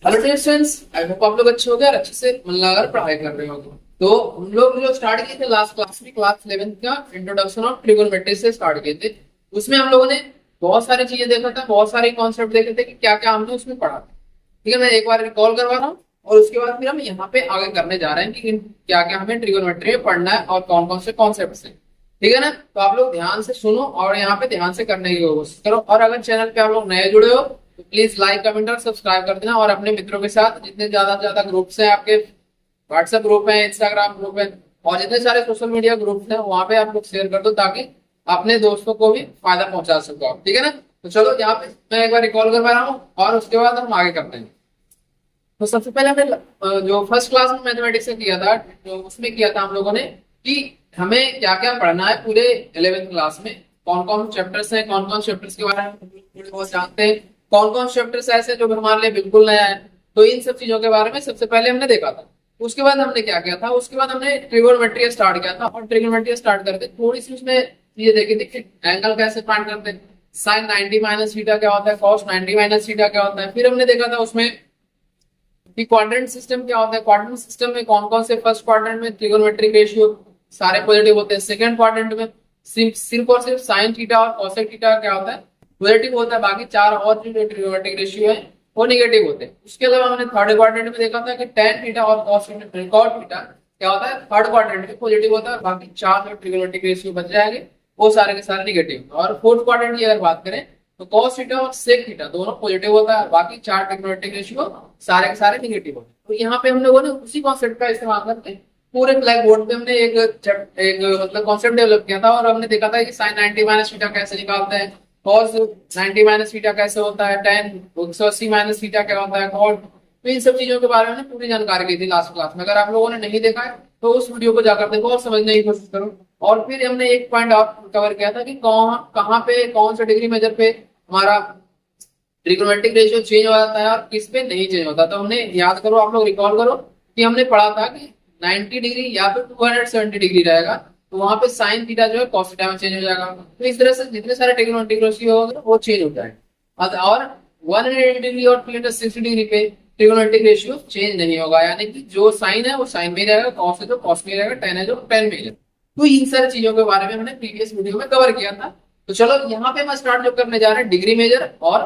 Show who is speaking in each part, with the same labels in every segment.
Speaker 1: Hello dear students, I hope आप लोग अच्छे हो गए और अच्छे से मन लगाकर पढ़ाई कर रहे हो। तो हम लोग जो स्टार्ट किए थे लास्ट क्लास में, क्लास 11th का इंट्रोडक्शन ऑफ ट्रिगोनोमेट्री से स्टार्ट किए थे। उसमें हम लोगों ने बहुत सारी चीजें देखा था, बहुत सारे कॉन्सेप्ट देखे थे कि क्या क्या हमने उसमें पढ़ा था। ठीक है, मैं एक बार रिकॉल करवा रहा हूँ और उसके बाद फिर हम यहाँ पे आगे करने जा रहे हैं कि क्या क्या हमें ट्रिगोनोमेट्री में पढ़ना है और कौन कौन से कॉन्सेप्ट है। ठीक है ना, तो आप लोग ध्यान से सुनो और यहाँ पे ध्यान से करने की कोशिश करो। और अगर चैनल पे आप लोग नए जुड़े हो तो प्लीज लाइक कमेंट और सब्सक्राइब कर देना। और अपने मित्रों के साथ, जितने ज्यादा से ज्यादा ग्रुप्स हैं आपके, व्हाट्सएप ग्रुप है, इंस्टाग्राम ग्रुप है और जितने सारे सोशल मीडिया ग्रुप्स हैं वहां पे आप लोग शेयर कर दो ताकि अपने दोस्तों को भी फायदा पहुंचा सको आप। ठीक है ना, तो चलो यहाँ पे मैं एक बार रिकॉल करवा रहा हूँ और उसके बाद हम आगे करते हैं। तो सबसे पहले हमने जो फर्स्ट क्लास में मैथमेटिक्स में किया था, जो उसमें किया था हम लोगों ने कि हमें क्या क्या पढ़ना है पूरे 11th क्लास में, कौन कौन चैप्टर्स हैं, कौन कौन चैप्टर्स के बारे में थोड़ी बहुत जानते हैं, कौन कौन चैप्टर्स ऐसे जो हमारे लिए बिल्कुल नया है। तो इन सब चीजों के बारे में सबसे पहले हमने देखा था। उसके बाद हमने क्या किया था, उसके बाद हमने ट्रिगोनोमेट्री स्टार्ट किया था। और ट्रिगोनोमेट्री स्टार्ट करके थोड़ी सी उसमें ये देखी थी कि एंगल कैसे फाइंड करते हैं, साइन 90 माइनस थीटा क्या होता है, कॉस 90 माइनस थीटा क्या होता है। फिर हमने देखा था उसमें कि क्वाड्रेंट सिस्टम क्या होता है, क्वाड्रेंट सिस्टम में कौन कौन से, फर्स्ट क्वाड्रेंट में ट्रिगोनोमेट्रिक रेशियो सारे पॉजिटिव होते हैं, सेकंड क्वाड्रेंट में सिर्फ और सिर्फ साइन थीटा और कॉसेक थीटा क्या होता है, पॉजिटिव होता है। बाकी चार और ट्रिगोनोमेट्रिक रेशियो है वो निगेटिव होते हैं। उसके अलावा हमने थर्ड क्वाड्रेंट में देखा था कि टेन थीटा और कॉस थीटा क्या होता है, थर्ड क्वाड्रेंट में पॉजिटिव होता है। बाकी चार जो ट्रिगोनोमेट्रिक रेशियो बच जाएंगे वो सारे के सारे निगेटिव। और फोर्थ क्वाड्रेंट की अगर बात करें तो कॉस थीटा और सेक थीटा दोनों पॉजिटिव होता है, बाकी चार ट्रिगोनोमेट्रिक रेशियो सारे के सारे निगेटिव होते हैं। तो यहाँ पे हम लोगों ने उसी कॉन्सेप्ट का इस्तेमाल करते हैं। पूरे ब्लैक बोर्ड पे हमने एक मतलब कॉन्सेप्ट डेवलप किया था और हमने देखा था कि साइन 90 माइनस थीटा कैसे निकालते हैं, कॉस 90 माइनस थीटा कैसे होता है, टेन 180 माइनस थीटा क्या होता है, कॉट। तो इन सब चीजों के बारे में पूरी जानकारी दी थी लास्ट क्लास में। अगर आप लोगों ने नहीं देखा है तो उस वीडियो को जाकर देखो और समझने की कोशिश करो। और फिर हमने एक पॉइंट और कवर किया था कि कहाँ पे कौन सा डिग्री मेजर पे हमारा ट्रिग्नोमेट्रिक रेशियो चेंज हो जाता है और किस पे नहीं चेंज होता। तो हमने याद करो, आप लोग रिकॉल करो कि हमने पढ़ा था कि 90 डिग्री या फिर 270 डिग्री रहेगा तो वहां पे साइन थीटा जो है कॉस थीटा में चेंज हो जाएगा। तो इस तरह से जितने सारे ट्रिग्नोमेट्रिक रेशियो होगा वो चेंज हो जाएगा। और 180 डिग्री और 360 डिग्री पे ट्रिग्नोमेट्रिक रेशियो चेंज नहीं होगा, यानी कि जो साइन है वो साइन में रहेगा, कॉस है तो कॉस में रहेगा, टेन है जो टेन में रहेगा। तो इन सारी चीजों के बारे में हमने प्रीवियस वीडियो में कवर किया था। तो चलो यहाँ पे हम स्टार्ट जो करने जा रहे हैं डिग्री मेजर और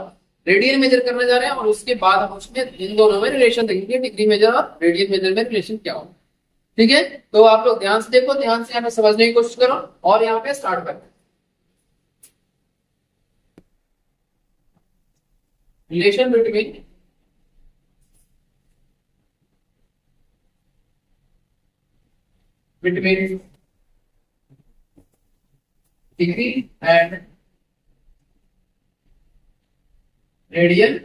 Speaker 1: रेडियन मेजर करने जा रहे हैं। और उसके बाद हम उसमें इन दोनों में रिलेशन देखेंगे, डिग्री मेजर और रेडियन मेजर में रिलेशन क्या होगा। ठीक है, तो आप लोग ध्यान से देखो, ध्यान से यहाँ पे समझने की कोशिश करो और यहाँ पे स्टार्ट करते हैं। Relation between degree and radian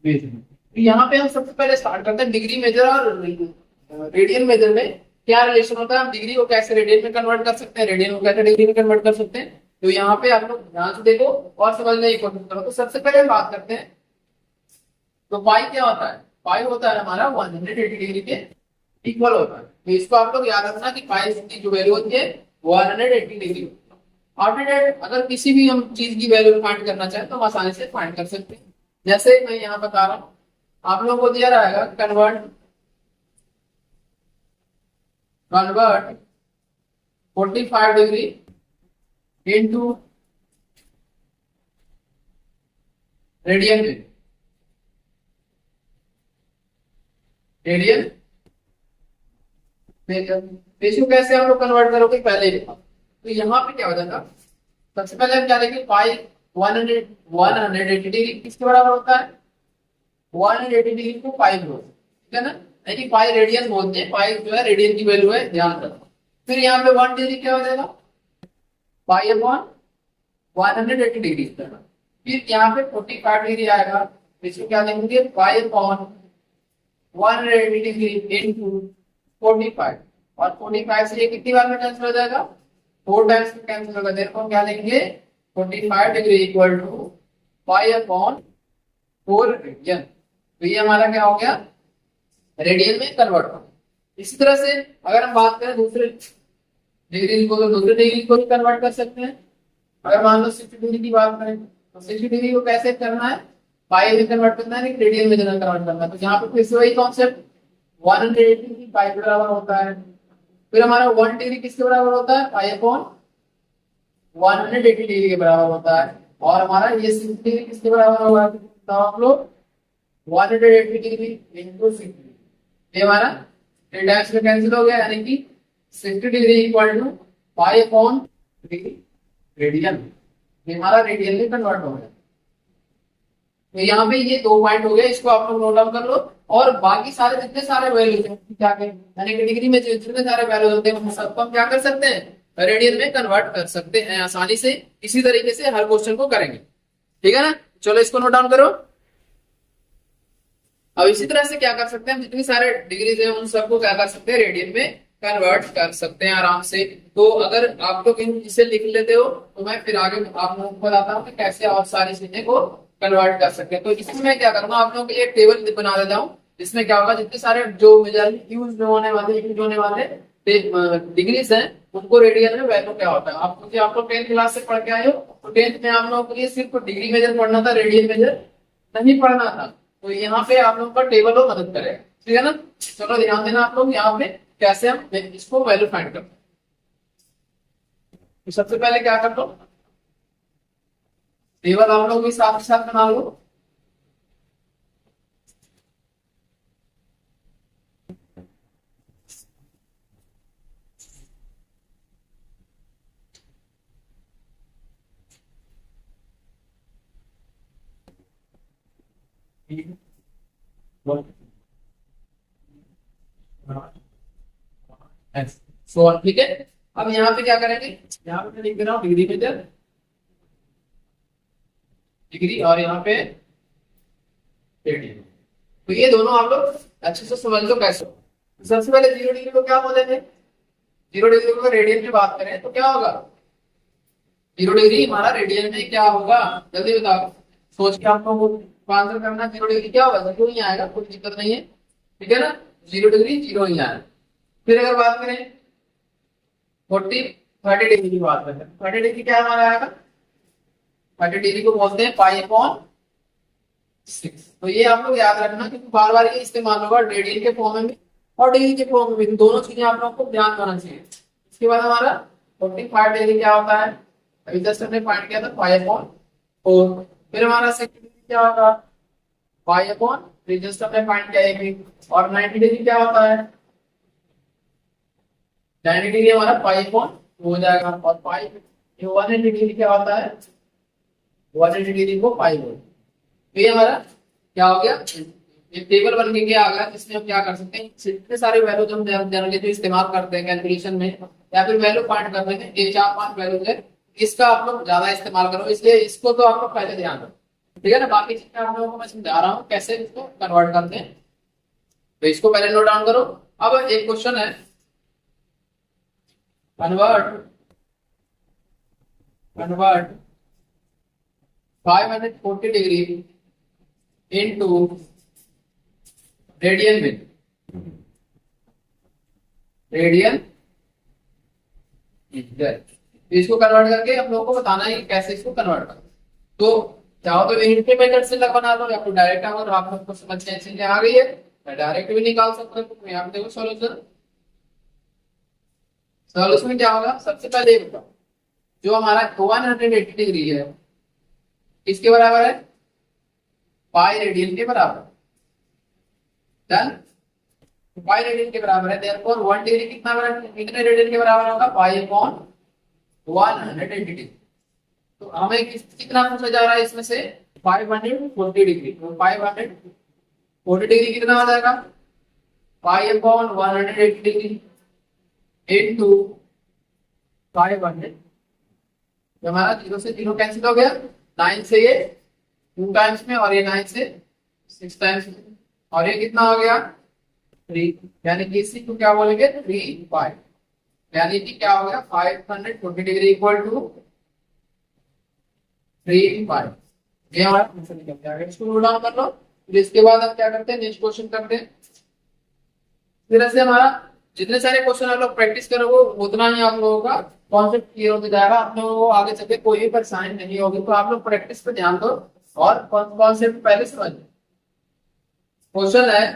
Speaker 1: major. तो यहाँ पे हम सबसे पहले स्टार्ट करते हैं डिग्री मेजर और रेडियन मेजर में क्या रिलेशन होता है, हम डिग्री को कैसे रेडियन में कन्वर्ट कर सकते हैं, रेडियन को कैसे डिग्री में कन्वर्ट कर सकते हैं। तो यहाँ पे आप लोग ध्यान से देखो और समझने की कोशिश करो। तो सबसे पहले हम बात करते हैं, तो पाई क्या होता है, पाई होता है हमारा 180 डिग्री के इक्वल होता है। तो इसको आप लोग याद रखना कि पाई की जो वैल्यू होती है 180 डिग्री। आफ्टर दैट अगर किसी भी हम चीज की वैल्यू फाइंड करना चाहें तो हम आसानी से फाइंड कर सकते हैं। जैसे मैं यहाँ बता रहा हूँ, आप लोगों को दिया रहेगा कन्वर्ट 45 डिग्री इंटू रेडियन में, रेडियन इसको कैसे हम लोग कन्वर्ट करोगे पहले लिखा। तो यहाँ पे क्या हो जाएगा, सबसे पहले हम क्या लेंगे, पाई 180 डिग्री किसके बराबर होता है, 180 डिग्री को पाई बोलते हैं। ठीक है ना, यानी पाई रेडियन बोलते हैं, पाई जो है रेडियन की वैल्यू है, ध्यान रखो। फिर यहाँ पे 1 डिग्री क्या हो जाएगा, पाई अपॉन 180 डिग्री। फिर यहाँ पे 45 डिग्री आएगा, इसको क्या लिखेंगे, पाई अपॉन 180 डिग्री इंटू 45। और 45 से ये कितनी बार में कैंसिल हो जाएगा, 4 टाइम्स में कैंसिल होगा। देखो क्या लेंगे, 45 degree equal to pi upon 4 radian. तो ये हमारा क्या हो गया, रेडियन में कन्वर्ट हो। इसी तरह से अगर हम बात करें दूसरे डिग्री को, तो दूसरे डिग्री को भी कन्वर्ट कर सकते हैं। अगर मान लो 60 डिग्री की बात करें तो 60 डिग्री को कैसे करना है, पाई में कन्वर्ट करना है, रेडियन में कन्वर्ट करना है। तो यहाँ पे फिर से वही कॉन्सेप्ट, 180 की पाई के बराबर होता है। फिर हमारा 1 डिग्री किसके बराबर होता है, पाई अपॉन 180 डिग्री के बराबर होता है। और हमारा ये 60 डिग्री किसके बराबर होगा, तो हम लोग 180 डिग्री इंटू 60 डिग्री, ये हमारा डैश में कैंसिल हो गया, यानी कि 60 degree equal to pi upon radian, ये हमारा रेडियन में कन्वर्ट हो गया। तो यहाँ पे ये 2 पॉइंट हो गए, इसको आप लोग नोट डाउन कर लो। और बाकी सारे जितने सारे वैल्यूज हैं क्या करें, यानी कि डिग्री में जितने सारे वैल्यूज होते हैं उन सबको हम क्या कर सकते हैं, रेडियन में कन्वर्ट कर सकते हैं आसानी से। इसी तरीके से हर क्वेश्चन को करेंगे, ठीक है ना। चलो इसको नोट डाउन करो। अब इसी तरह से क्या कर सकते हैं, हम जितनी सारे डिग्रीज है उन सबको क्या कर सकते हैं, रेडियन में कन्वर्ट कर सकते हैं आराम से। तो अगर आप लोग इसे लिख लेते हो तो मैं फिर आगे आप लोगों को बताता हूँ कि कैसे और सारी चीजें को कन्वर्ट कर सकते हैं। तो इसमें मैं क्या करूंगा, आप लोगों के लिए एक टेबल बना देता हूँ, जिसमें क्या होगा, जितने सारे जो मेजरमेंट यूज होने वाले डिग्रीज हैं उनको रेडियन में वैल्यू क्या होता है। आप क्योंकि आप लोग 10th क्लास से पढ़ के आए हो, तो 10th में आप लोगों के लिए सिर्फ डिग्री मेजर पढ़ना था, रेडियन मेजर नहीं पढ़ना था। तो यहाँ पे आप लोगों का टेबल हो मदद करेगा, ठीक है ना। चलो ध्यान देना आप लोग, यहाँ पे कैसे हम इसको वैल्यू फाइंड करते हैं। तो सबसे पहले क्या कर लो, टेबल आप लोग भी साथ साथ बना लो। ठीक है। अब यहाँ पे क्या करेंगे, यहाँ पे मैं लिख दे रहा हूँ डिग्री मेजर, डिग्री, और यहाँ पे रेडियन। तो ये दोनों आप लोग अच्छे से समझ लो कैसे। सबसे पहले 0 डिग्री को क्या बोलेंगे, 0 डिग्री को रेडियन में बात करें तो क्या होगा, 0 डिग्री हमारा रेडियन में क्या होगा, जल्दी बताओ, सोच के आप लोगों को आंसर करना। 0 डिग्री क्या होगा, 0 ही आएगा, कोई दिक्कत नहीं है, ठीक है ना। 0 डिग्री 0 ही आएगा। फिर अगर बात करें 30 डिग्री की बात करें, 30 डिग्री क्या हमारा आएगा, 30 डिग्री को बोलते हैं पाई अपॉन 6। तो ये आप लोग याद रखना, क्योंकि बार बार ये इस्तेमाल होगा रेडियन के फॉर्म में भी और डिग्री के फॉर्म में भी, दोनों चीजें आप लोगों को ध्यान रखना चाहिए। इसके बाद हमारा 45 डिग्री क्या होता है, अभी जस्ट हमने फाइंड किया था पाई अपॉन 4। फिर हमारा 60 डिग्री क्या होगा, पाई अपॉन 3, जस्ट हमने फाइंड किया है भी। और 90 डिग्री क्या होता है, 90 डिग्री हमारा पाई अपॉन हो जाएगा। और पाई 180 डिग्री क्या होता है, 180 डिग्री को पाई बोल। तो ये हमारा क्या हो गया, एक टेबल बन के क्या आ गया, जिसमें हम क्या कर सकते हैं, इतने सारे वैल्यू जो हम जनरली जो इस्तेमाल करते हैं कैलकुलेशन में या फिर वैल्यू फाइंड करने में, ये 4-5 वैल्यू है, इसका आप लोग ज्यादा इस्तेमाल करो। इसलिए इसको तो आप लोग पहले ध्यान रखो, ठीक है ना। बाकी चीजें आप लोगों को मैं समझा रहा हूँ कैसे इसको कन्वर्ट करते हैं, तो इसको पहले नोट डाउन करो। अब एक क्वेश्चन है, कन्वर्ट 540 डिग्री इनटू रेडियन में, रेडियन इसको कन्वर्ट करके हम लोगों को बताना है कैसे इसको कन्वर्ट करना। तो चाहो तो इनके मेथड से बना लो, या फिर डायरेक्ट अगर आप लोग को समझ में चीजें आ गई है मैं डायरेक्ट भी निकाल सकता हूँ। तो यहाँ पे देखो सॉल्यूशन, सॉल्यूशन क्या होगा, सबसे पहले ये बताओ, जो हमारा 180 डिग्री है किसके बराबर है, पाई रेडियन के बराबर। डन, पाई रेडियन के बराबर है, देयरफॉर 1 डिग्री कितने रेडियन के बराबर होगा, पाई अपॉन 180 डिग्री। तो हमें कितना पूछा जा रहा है इसमें से, 540 डिग्री। तो 540 डिग्री कितना आ जाएगा, पाई अपॉन 180 डिग्री इनटू 500। हमारा 0 से 0 कैंसिल हो गया, 9 से ये 2 टाइम्स में, और ये 9 से 6 टाइम्स में, और ये कितना हो गया 3, यानी कि इसी को क्या बोलेंगे 3/5, यानी कि क्या हो गया 540 डिग्री इक्वल टू 3/5। ये हमारा आंसर निकल गया। इसको नोट डाउन कर लो। फिर इसके बाद हम क्या करते हैं, नेक्स्ट क्वेश्चन करते हैं। फिर ऐसे हमारा जितने सारे क्वेश्चन आप लोग प्रैक्टिस करोगे उतना ही आप लोगों का कॉन्सेप्ट क्लियर होते जाएगा, आप लोगों को आगे चल के कोई भी परेशानी नहीं होगी। तो आप लोग प्रैक्टिस पे ध्यान दो और कॉन्सेप्ट पहले समझ। क्वेश्चन है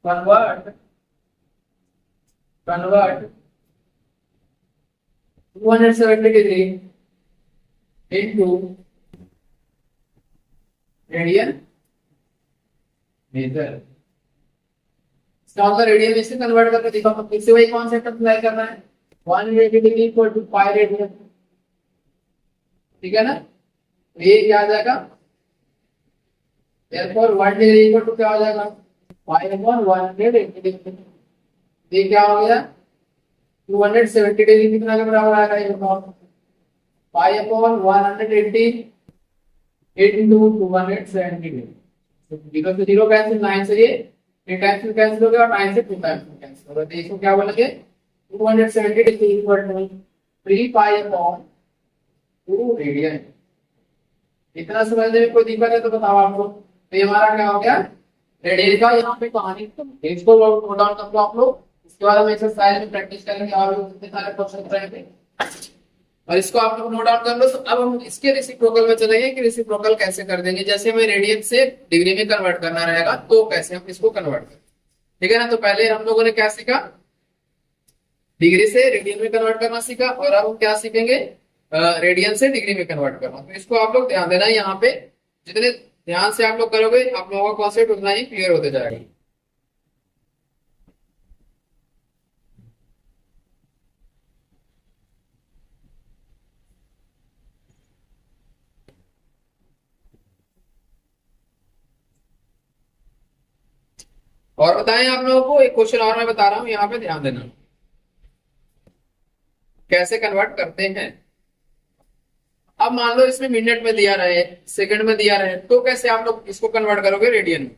Speaker 1: convert convert 270 degree into radian meter. इसका मतलब रेडियन में से कन्वर्ट करके देखो, हम फिर से वही कॉन्सेप्ट अप्लाई कर रहे हैं। 180 degree equal to pi radian, ठीक है ना। ये क्या आ जाएगा, therefore 1 डिग्री इक्वल टू क्या हो जाएगा, पाई अपॉन 180 डिग्री। ये क्या हो गया, 270 डिग्री कितना के बराबर आएगा, ये बताओ। पाई अपॉन 180 इनटू 270 डिग्री। जीरो से जीरो कैंसिल, 9 से ये टाइम्स में कैंसिल हो गया और 9 से 2 टाइम्स में कैंसिल हो गया। तो इसको क्या बोलेंगे, 270 degree equal to 3 pi upon 2 radian. इतना समझने में कोई दिक्कत है तो बताओ आपको। तो ये हमारा क्या हो गया, रेडियन का यहाँ पे कहानी। इसको नोट डाउन कर लो आप लोग, इसके बाद हम एक्सरसाइज में प्रैक्टिस करेंगे और कितने सारे क्वेश्चन करेंगे, और इसको आप लोग नोट डाउन कर लो। तो अब हम इसके रेसिप्रोकल में चलेंगे कि रेसिप्रोकल कैसे कर देंगे। जैसे हमें रेडियन से डिग्री में कन्वर्ट करना रहेगा तो कैसे हम इसको कन्वर्ट करें, ठीक है ना। तो पहले हम लोगों ने क्या सीखा, डिग्री से रेडियन में कन्वर्ट करना सीखा, और अब हम क्या सीखेंगे, रेडियन से डिग्री में कन्वर्ट करना। तो इसको आप लोग ध्यान देना, यहाँ पे जितने ध्यान से आप लोग करोगे आप लोगों का कॉन्सेप्ट उतना ही क्लियर होते जाएगा। और बताएं आप लोगों को, एक क्वेश्चन और मैं बता रहा हूं, यहाँ पे ध्यान देना कैसे कन्वर्ट करते हैं। अब मान लो इसमें मिनट में दिया रहे, सेकंड में दिया रहे, तो कैसे आप लोग इसको कन्वर्ट करोगे रेडियन में।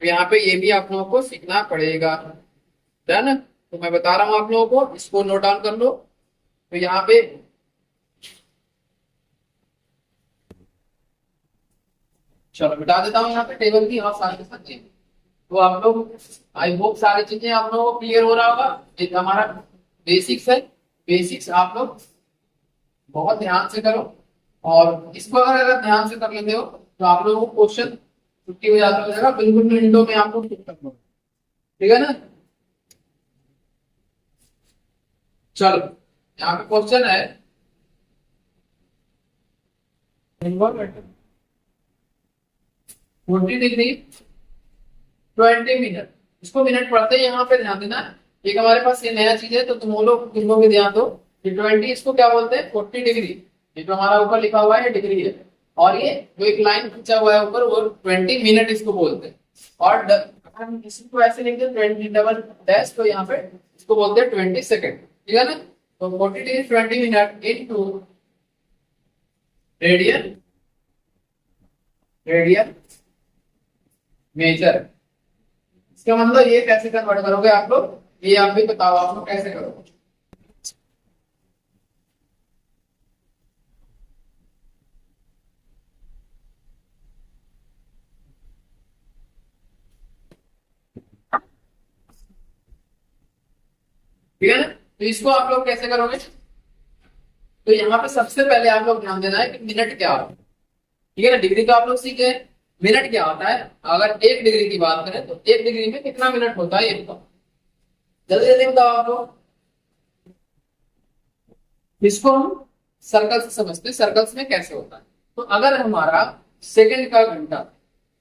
Speaker 1: तो यहाँ पे ये भी आप लोगों को सीखना पड़ेगा, है ना। तो मैं बता रहा हूं आप लोगों को, इसको नोट डाउन कर लो। तो यहाँ पे चलो बिता देता हूँ यहाँ पे टेबल की, हाँ सारे के साथ। तो आप लोग, आई होप सारी चीजें आप लोगों को क्लियर हो रहा होगा। एक हमारा बेसिक्स है, बेसिक्स आप लोग बहुत ध्यान से करो, और इसको अगर ध्यान से कर लेते हो तो आप लोगों को क्वेश्चन छुट्टी हो जाता हो जाएगा, बिल्कुल मिनटों में आपको टिक कर लो, ठीक है ना। चलो यहाँ पे क्वेश्चन है 40 डिग्री 20 मिनट। इसको मिनट पढ़ते हैं, यहाँ पे ध्यान देना। एक हमारे पास ये नया चीज है, तो तुम लोग भी ध्यान दो। 20 इसको क्या बोलते हैं, 40 डिग्री। ये जो हमारा ऊपर लिखा हुआ है डिग्री है, और ये जो एक लाइन खींचा हुआ है ऊपर वो 20 मिनट इसको बोलते हैं। और अगर हम इसको ऐसे लिखते हैं 20 डबल डैश, तो यहाँ पे इसको बोलते हैं 20 सेकेंड, ठीक है ना। तो 40 degree 20 minute into radian radian major. इसका मतलब ये कैसे कन्वर्ट करोगे आप लोग, ये आप भी बताओ आप लोग कैसे करोगे। ठीक है ना। तो इसको आप लोग कैसे करोगे, तो यहाँ पे सबसे पहले आप लोग ध्यान देना है कि मिनट क्या होता है, ठीक है ना। डिग्री तो आप लोग सीखे, मिनट क्या होता है। अगर 1 डिग्री की बात करें तो 1 डिग्री में कितना मिनट होता है, ये बताओ, जल्दी जल्दी बताओ आप लोग। इसको हम सर्कल से समझते हैं, सर्कल्स में कैसे होता है। तो अगर हमारा सेकंड का घंटा,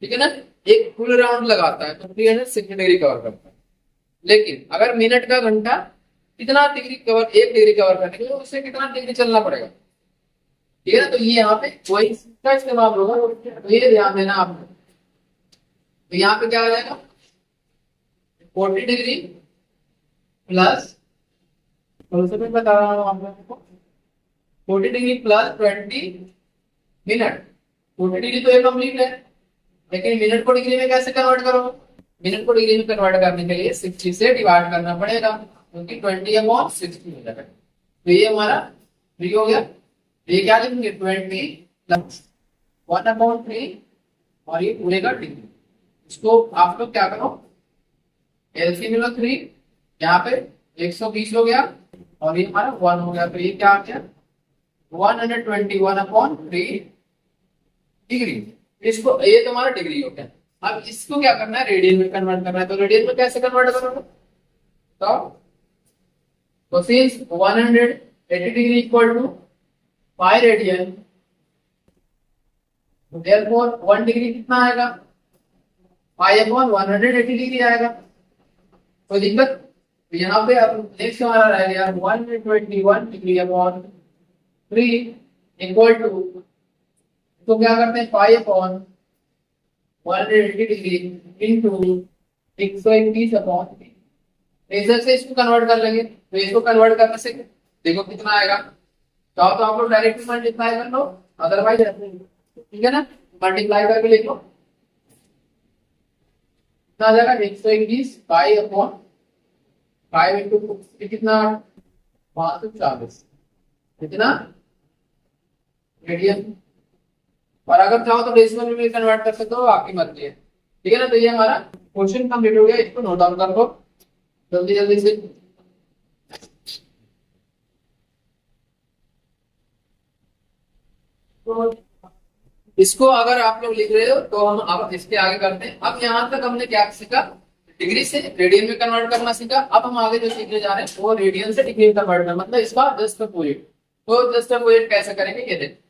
Speaker 1: ठीक है ना, एक फुल राउंड लगाता है तो 360 डिग्री कवर करता है। लेकिन अगर मिनट का घंटा कितना डिग्री कवर, 1 डिग्री कवर करने के लिए उससे कितना डिग्री चलना पड़ेगा, ठीक है ना। तो ये यहाँ पे वही का इस्तेमाल होगा, तो ये ध्यान देना आप। तो यहाँ पे क्या आ जाएगा, 40 डिग्री प्लस, बता रहा हूँ आप लोगों को, 40 डिग्री प्लस 20 मिनट। 40 डिग्री तो ये कंप्लीट है, लेकिन मिनट को डिग्री में कैसे कन्वर्ट करोगे। मिनट को डिग्री में कन्वर्ट करने के लिए 60 से डिवाइड करना पड़ेगा, क्योंकि 20/60 हो जाएगा। तो ये हमारा 3 हो गया। ये क्या लिखेंगे, 20 प्लस 1/3, और ये पूरे का डिग्री। इसको आप लोग क्या करो, एलसीएम लो 3, यहाँ पे 120 हो गया, और ये हमारा 1 हो गया, तो ये क्या आ गया 121/3 डिग्री। इसको, ये तुम्हारा डिग्री हो गया। अब इसको क्या करना है, रेडियन में कन्वर्ट करना है। तो रेडियन में कैसे कन्वर्ट करोगे, तो since 180 degree equal to 5 radian, therefore 1 degree कितना आएगा, 5/180 डिग्री आएगा। कोई दिक्कत, तो यहाँ पे अब नेक्स्ट हमारा रह गया 121 डिग्री/3 इक्वल टू, तो क्या करते हैं 5/180 डिग्री इंटू 121/3। इधर से इसको कन्वर्ट कर लेंगे, तो इसको कन्वर्ट करने से देखो कितना आएगा। चाहो तो आप लोग डायरेक्टली मल्टीप्लाई कर लो, अदरवाइज ठीक है ना, मल्टीप्लाई करके लिखो, कितना आ जाएगा 121/5 इंटू कितना 540 कितना रेडियन। और अगर चाहो तो डेसिमल में भी कन्वर्ट कर सकते हो, आपकी मर्जी है। ठीक है ना, तो ये हमारा क्वेश्चन कंप्लीट हो गया, इसको नोट डाउन कर लो जल्दी जल्दी से। तो इसको अगर आप लोग लिख रहे हो तो हम अब इसके आगे करते हैं। अब यहाँ तक हमने क्या सीखा, डिग्री से रेडियन में कन्वर्ट करना सीखा। अब हम आगे जो सीखने जा रहे हैं वो रेडियन से डिग्री में कन्वर्ट करना, मतलब इसका जस्ट अपोजिट। तो जस्ट अपोजिट कैसे करेंगे ये देखो।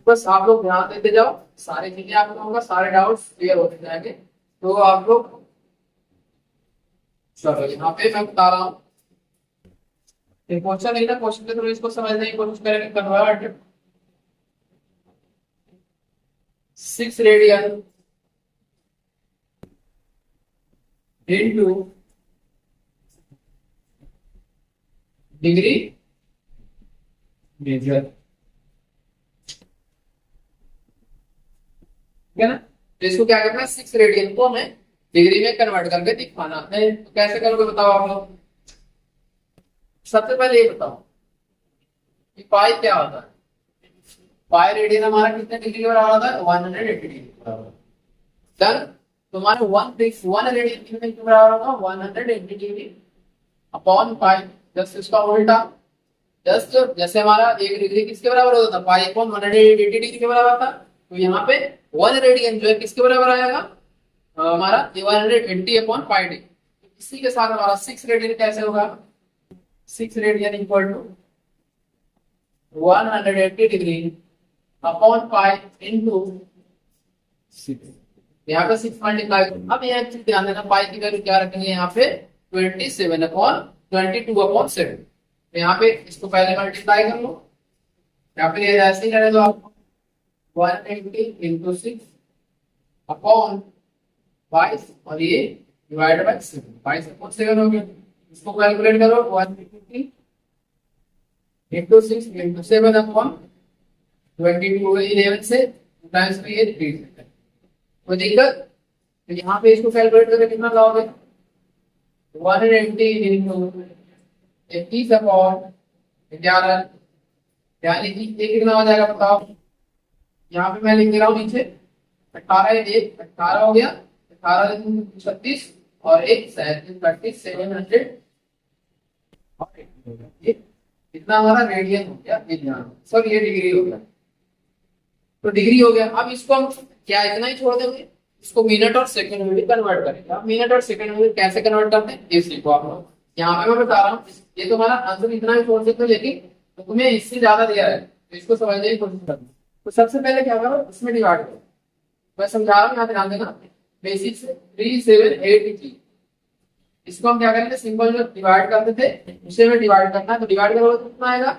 Speaker 1: बस आप लोग ध्यान देते जाओ, सारी चीजें आप लोगों का सारे डाउट्स क्लियर होते जाएंगे। तो आप लोग चलो यहाँ पे मैं बता रहा हूँ, क्वेश्चन नहीं था, क्वेश्चन के थ्रू इसको समझने की कोशिश करेंगे। Convert 6 radian into degree measure, ठीक है ना। तो इसको क्या करना है, 6 रेडियन को हमें डिग्री में कन्वर्ट करके दिखाना है। तो कैसे करोगे बताओ आप लोग। सबसे पहले ये बताओ कि पाई क्या होता है। पाई रेडियन हमारा कितने डिग्री के बराबर होता है, 180 डिग्री के बराबर। डन। तुम्हारे 1 रेडियन कितने के बराबर होगा, 180 डिग्री अपॉन पाई। जस्ट इसका उल्टा, जस्ट जैसे हमारा 1 डिग्री किसके बराबर होता था, पाई अपॉन 180 डिग्री के बराबर था। तो यहाँ पे 1 रेडियन जो है किसके बराबर आएगा, हमारा 180/5 डिग्री। इसी के साथ हमारा 6 रेडियन कैसे होगा, 6 radian equal to 180 degree upon 5 into 6। यहाँ पे 6 मल्टीप्लाई। अब यहाँ एक चीज ध्यान देना, पाई की वैल्यू क्या रखेंगे यहाँ पे 27/22/7। तो यहाँ पे इसको पहले मल्टीप्लाई कर लो, यहाँ पे ऐसे ही रहने दो आपको 180 इंटू 6 अपॉन 22 और ये डिवाइड बाय 7, 22/7 हो गया। इसको कैलकुलेट करो 180 इंटू 6 इंटू 7 अपॉन 22 11 से टाइम्स में ये 3 कोई दिक्कत। तो यहाँ पे इसको कैलकुलेट करके कितना लाओगे 180 इंटू 21 अपॉन 11, यानी कि ये कितना हो जाएगा बताओ। यहाँ पे मैं लिख दे रहा हूँ नीचे 18 हो गया, 18 36 और 1 700। इतना हमारा रेडियन हो गया, सर ये डिग्री हो गया। तो डिग्री हो गया। अब इसको हम क्या इतना ही छोड़ देंगे, इसको मिनट और सेकंड में भी कन्वर्ट करेंगे। अब मिनट और सेकंड में कैसे कन्वर्ट करते हैं ये सीखो आप लोग। यहाँ पे मैं बता रहा हूँ, ये तुम्हारा आंसर इतना ही छोड़ सकते हो, लेकिन तो तुम्हें इससे ज्यादा दिया है तो इसको समझने की कोशिश करना। तो सबसे पहले क्या करो, इसमें डिवाइड करो। मैं समझा रहा हूँ, यहाँ ध्यान देना। बेसिक से 3783, इसको हम क्या करेंगे, सिंपल जो डिवाइड करते थे उसे में डिवाइड करना है। तो डिवाइड करोगे तो कितना आएगा,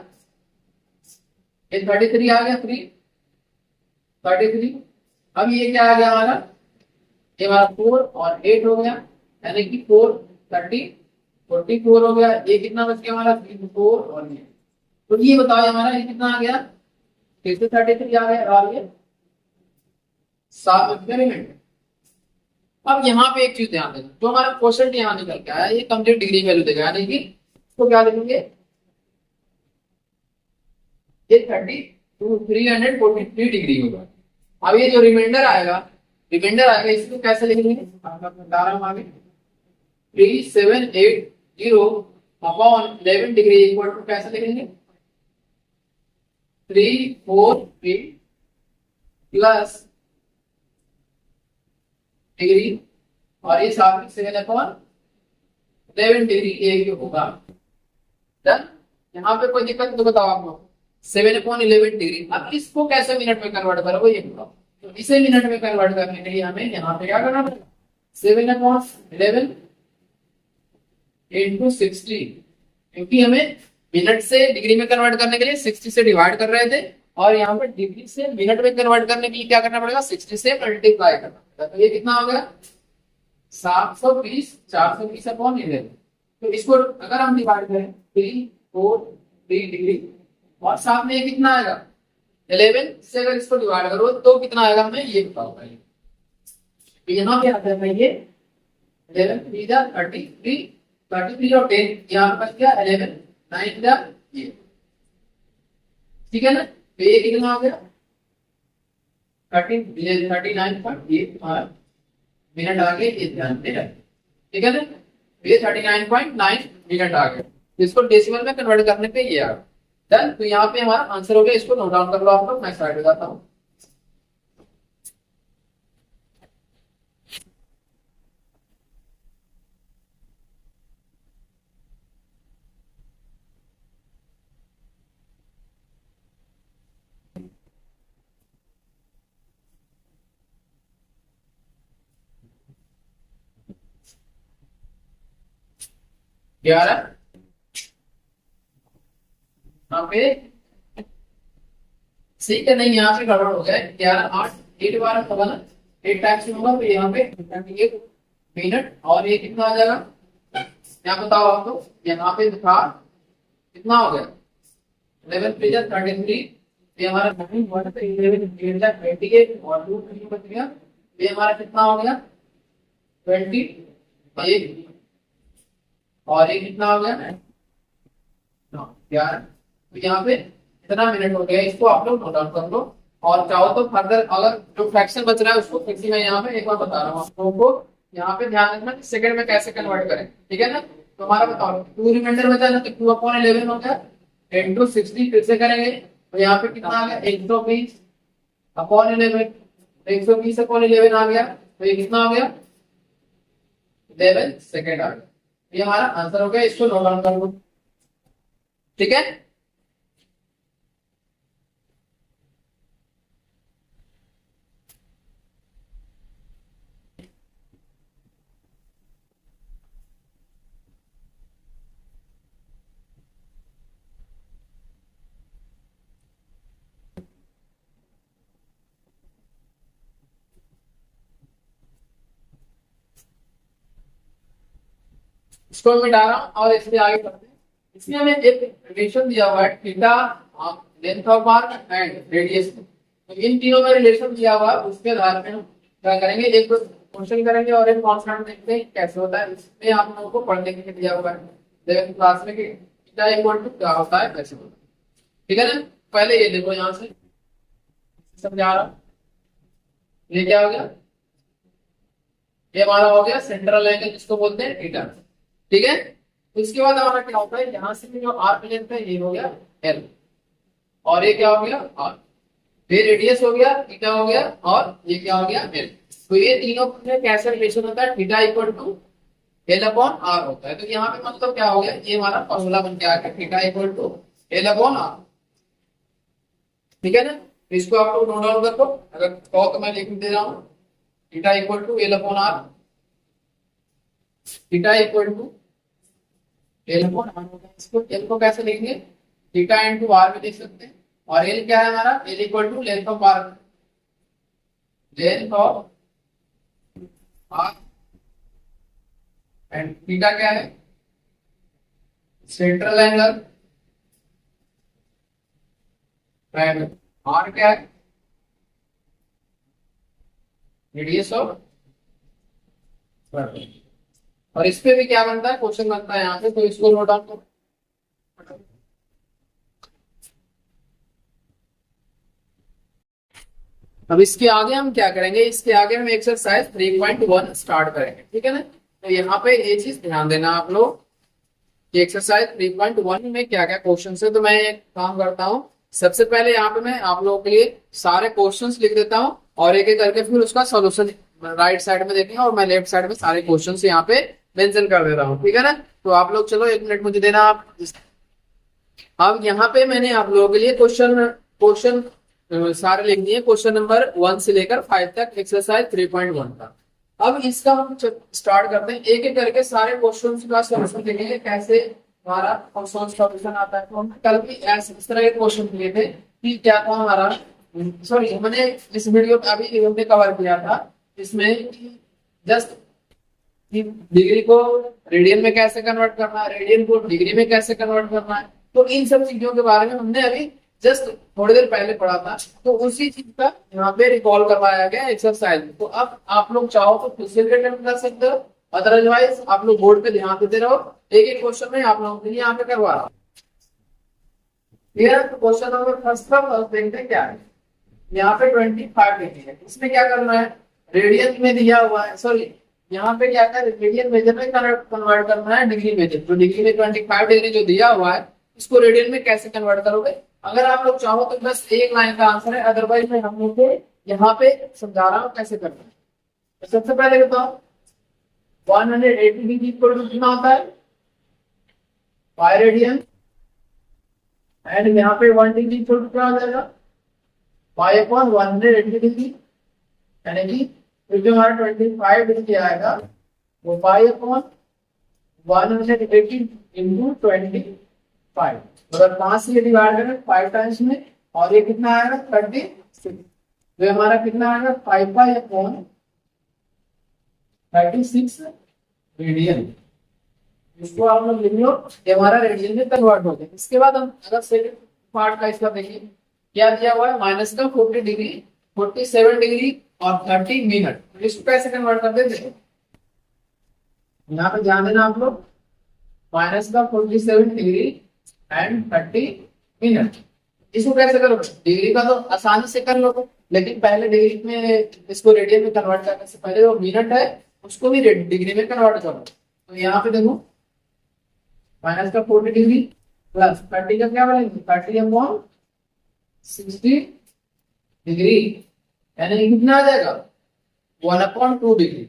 Speaker 1: ये 33 आ गया, 33। अब ये क्या आ गया हमारा, ये हमारा 4 और 8 हो गया, यानी कि 4 30 44 हो गया। ये कितना बच गया हमारा 3 4 और ये। तो ये बताओ हमारा ये कितना आ गया, फिर से 33 आ गया और ये 7 मिनट। अब यहाँ पे एक चीज ध्यान देना, जो हमारा क्वेश्चन यहाँ निकल के आया ये कंप्लीट डिग्री वैल्यू देगा, यानी कि इसको क्या लिखेंगे, ये 343 डिग्री होगा। अब ये जो रिमाइंडर आएगा रिमाइंडर आएगा, इसको कैसे लिखेंगे आपका बता रहा हूँ आगे। 3780 अपॉन 11 डिग्री इक्वल टू कैसे लिखेंगे 343 प्लस डिग्री और ये साथ में 7 अपॉन 11 डिग्री ये होगा। डन। यहाँ पे कोई दिक्कत तो बताओ आप लोग। 7/11 डिग्री। अब इसको कैसे मिनट में कन्वर्ट करोगे ये बताओ। तो इसे मिनट में कन्वर्ट करने के लिए हमें यहाँ पे क्या करना पड़ेगा 7/11 इंटू 60, क्योंकि हमें मिनट से डिग्री में कन्वर्ट करने के लिए 60 से डिवाइड कर रहे थे और यहाँ पे डिग्री से मिनट में कन्वर्ट करने के लिए क्या करना पड़ेगा 60 से मल्टीप्लाई करना पड़ेगा। तो ये कितना हो गया 720 420 अपॉन 11। तो इसको अगर हम डिवाइड करें 343 डिग्री और साथ में ये कितना आएगा 11 से अगर इसको डिवाइड करो तो कितना आएगा हमें ये बताओ पहले। तो यहाँ पे आता है ये 11 3 जा 33 और 10 यहाँ पर क्या 11 9 जा ये, ठीक है ना। तो ये कितना हो गया 39.8 मिनट आ गए, ये ध्यान में रखें, ठीक है ना। ये 39.9 मिनट आ गए। इसको डेसिमल में कन्वर्ट करने पे ये आ गया। डन। तो यहाँ पे हमारा आंसर हो गया, इसको नोट डाउन कर लो आप लोग, मैं स्लाइड पे जाता हूँ। ग्यारह यहाँ पे ठीक है, नहीं यहाँ पे गड़बड़ हो गया है। 11 8 8 बार होगा ना, 8 टाइम्स में होगा तो यहाँ पे 1 मिनट और ये कितना आ जाएगा यहाँ बताओ आप तो। यहाँ पे था कितना हो गया 11 3 जा 33, ये हमारा 9 1 पे 11 8 जा 28 और 2 3 बच गया, ये हमारा कितना हो गया 21 और ये कितना हो गया 11। तो यहाँ पे इतना मिनट हो गया, इसको आप लोग नोट डाउन कर लो और चाहो तो फर्दर अगर जो फ्रैक्शन बच रहा है उसको फिर से मैं यहाँ पे एक बार बता रहा हूँ आप लोगों को। यहाँ पे ध्यान रखना कि सेकंड में कैसे कन्वर्ट करें, ठीक है ना। तो हमारा बताओ 2 रिमाइंडर बचा ना, तो 2/11 हो गया इंटू 60 फिर से करेंगे तो यहाँ पे कितना आ गया 120 अपॉन 11, 120 अपॉन 11 आ गया, तो ये कितना हो गया 11 सेकेंड आ गया। ये हमारा आंसर हो गया, इसको नोट डाउन कर लो, ठीक है। इसको मैं डाल रहा हूँ और इसमें आगे बढ़ते हैं। इसमें हमें एक रिलेशन दिया हुआ है theta length of arc and radius. तो इन तीनों में रिलेशन दिया हुआ है, उसके आधार पे हम क्या करेंगे एक क्वेश्चन करेंगे और एक कॉन्स्टेंट देखते हैं कैसे होता है। इसमें आप लोगों को पढ़ने के लिए दिया हुआ है देखो क्लास में कि थीटा इक्वल टू क्या होता है कैसे होता है, ठीक है ना। पहले ये देखो यहाँ से समझा रहा हूँ, ये क्या हो गया ये हमारा हो गया सेंट्रल एंगल जिसको बोलते हैं थीटा, ठीक है। तो इसके बाद हमारा क्या होता है यहाँ से जो आर्क लेंथ है ये हो गया एल और ये क्या हो गया आर, फिर रेडियस हो गया थीटा हो गया और ये क्या हो गया एल। तो ये तीनों में कैसा रिलेशन होता है theta equal to L upon R होता है। तो यहाँ पे मतलब क्या हो गया ये हमारा फॉर्मूला बन के आ गया theta equal to L upon R, ठीक है ना। तो इसको आप लोग नोट डाउन कर लो, अगर कहो तो मैं लिख दे रहा हूँ theta equal to L upon R, theta equal to L upon R होगा। इसको एल को कैसे लिखेंगे थीटा इंटू आर भी लिख सकते हैं और एल क्या है हमारा L equal to length of arc, length of arc and theta क्या है सेंट्रल एंगल एंड आर क्या है रेडियस ऑफ सर्कल। और इस पे भी क्या बनता है क्वेश्चन बनता है यहाँ पे, तो इसको नोट डाउन करो। अब इसके आगे हम क्या करेंगे, इसके आगे हम एक्सरसाइज 3.1 स्टार्ट करेंगे, ठीक है ना। तो यहाँ पे ये चीज ध्यान देना आप लोग कि एक्सरसाइज 3.1 में क्या क्या क्वेश्चन है। तो मैं एक काम करता हूँ, सबसे पहले यहाँ पे मैं आप लोगों के लिए सारे क्वेश्चंस लिख देता हूँ और एक एक करके फिर उसका सोल्यूशन राइट साइड में देखेंगे और मैं लेफ्ट साइड में सारे क्वेश्चंस यहाँ पे मेंशन कर दे रहा हूँ, ठीक है ना। तो आप लोग चलो 1 मिनट मुझे देना आप। अब यहाँ पे मैंने आप लोगों के लिए क्वेश्चन क्वेश्चन सारे लिख दिए, क्वेश्चन नंबर 1 से लेकर 5 तक एक्सरसाइज 3.1 का। अब इसका हम स्टार्ट करते हैं, एक एक करके सारे क्वेश्चन का सोल्यूशन देखेंगे कैसे हमारा क्वेश्चन सॉल्यूशन आता है। तो हम कल भी ऐसे इस तरह के क्वेश्चन लिए थे कि क्या था हमारा, सॉरी मैंने इस वीडियो में अभी हमने कवर किया था इसमें जस्ट डिग्री को रेडियन में कैसे कन्वर्ट करना है, रेडियन को डिग्री में कैसे कन्वर्ट करना है। तो इन सब चीजों के बारे में हमने अभी जस्ट थोड़ी देर पहले पढ़ा था, तो उसी चीज का यहाँ पे रिकॉल करवाया गया एक्सरसाइज। तो अब आप लोग चाहो तो खुद से भी अटेम्प्ट कर सकते हो, अदरवाइज आप लोग बोर्ड पे ध्यान देते रहो। एक एक क्वेश्चन में आप लोगों के लिए यहाँ पे करवा रहा हूँ, ठीक है। तो क्वेश्चन नंबर फर्स्ट का फर्स्ट देखते हैं क्या है। यहाँ पे 25 डिग्री है, इसमें क्या करना है, रेडियन में दिया हुआ है, सॉरी यहाँ पे क्या है रेडियन मेजर में कन्वर्ट करना है डिग्री मेजर। तो डिग्री में 25 डिग्री जो दिया हुआ है इसको रेडियन में कैसे कन्वर्ट करोगे। अगर आप लोग चाहो तो बस एक लाइन का आंसर है, अदरवाइज मैं हम लोग को यहाँ पे समझा रहा हूँ कैसे करना है। तो सबसे पहले बताओ 180 डिग्री इक्वल टू कितना होता है, 5 रेडियन, एंड यहाँ पे 1 डिग्री इक्वल टू क्या हो जाएगा, 5/180 डिग्री, यानी कि फिर जो हमारा 25 डिग्री आएगा वो 5/180 इंटू 25, अगर 5 से डिवाइड करें 5 टाइम्स में, और ये कितना आएगा 36, तो हमारा कितना आएगा 5/36 रेडियन। इसको आप लोग लिख लो, ये हमारा रेडियन में कन्वर्ट हो जाए। इसके बाद हम अगर सेकंड पार्ट का इसका देखिए क्या दिया हुआ है, माइनस का 40 डिग्री, 47 डिग्री और 30 मिनट। इसको कैसे कन्वर्ट कर देते हैं, यहाँ पे ध्यान देना आप लोग, माइनस का 47 डिग्री एंड 30 मिनट। इसको कैसे करोगे, डिग्री का तो आसानी से कर लो, लेकिन पहले डिग्री में इसको रेडियन में कन्वर्ट करने से पहले जो मिनट है उसको भी डिग्री में कन्वर्ट करो। तो यहाँ पे देखो माइनस का 40 डिग्री प्लस 30 का क्या बनेगा, 30/60 डिग्री, यानी कितना आ जाएगा 1/2 डिग्री।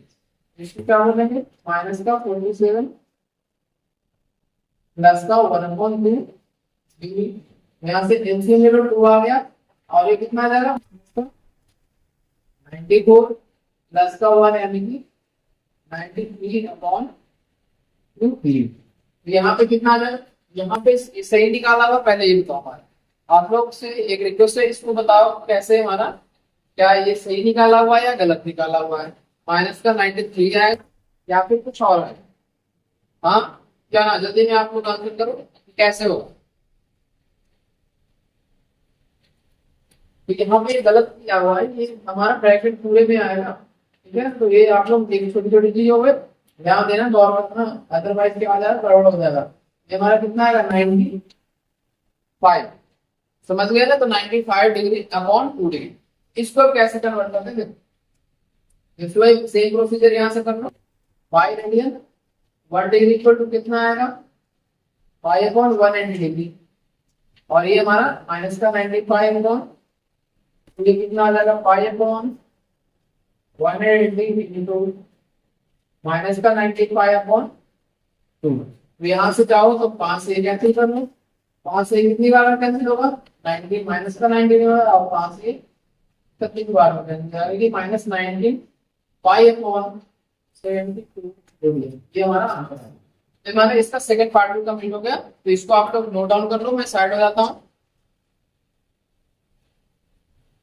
Speaker 1: इसको क्या बोलेंगे, माइनस का 47 प्लस का 1/2 डिग्री, यहाँ से एलसीएम लेवल 2 आ गया, और ये कितना आ जाएगा 94 प्लस का 1 यानी कि 93/2। यहाँ पे कितना आ जाएगा, यहाँ पे सही निकाला हुआ पहले ये बताओ हमारा, आप लोग से एक रिक्वेस्ट है इसको बताओ कैसे हमारा, क्या ये सही निकाला हुआ है या गलत निकाला हुआ है। माइनस का 93 है या फिर कुछ और है, हाँ क्या ना, जल्दी में आप लोग आंसर करो कैसे होगा। तो यहाँ पे गलत किया हुआ है, ये हमारा ब्रैकेट पूरे में आएगा, ठीक है। तो ये आप लोग देखिए छोटी छोटी चीज हो गए, ध्यान देना गौर रखना, अदरवाइज क्या आ जाएगा गड़बड़ हो जाएगा। ये हमारा कितना आएगा 95, समझ गए ना। तो 95 डिग्री अपॉन 2 डिग्री, इसको अब कैसे कन्वर्ट करते हैं, इसको सेम प्रोसीजर यहाँ से कर लो। 5 रेडियन 1 डिग्री इक्वल टू कितना आएगा 5/180 डिग्री, और ये हमारा माइनस का 95 अपॉन, ये कितना आ जाएगा 5/180 इंटू माइनस का 95/2। तो यहाँ से चाहो तो 5 से कैंसिल कर लो, 5 से कितनी बार कैंसिल होगा 19, माइनस का 19 होगा, और 5 से कितनी बार कैंसिल माइनस 19 5/72। ये हमारा आंसर है। तो हमारा इसका सेकंड पार्ट भी कंप्लीट हो गया। तो इसको आप लोग नोट डाउन कर लो, मैं साइड हो जाता हूँ।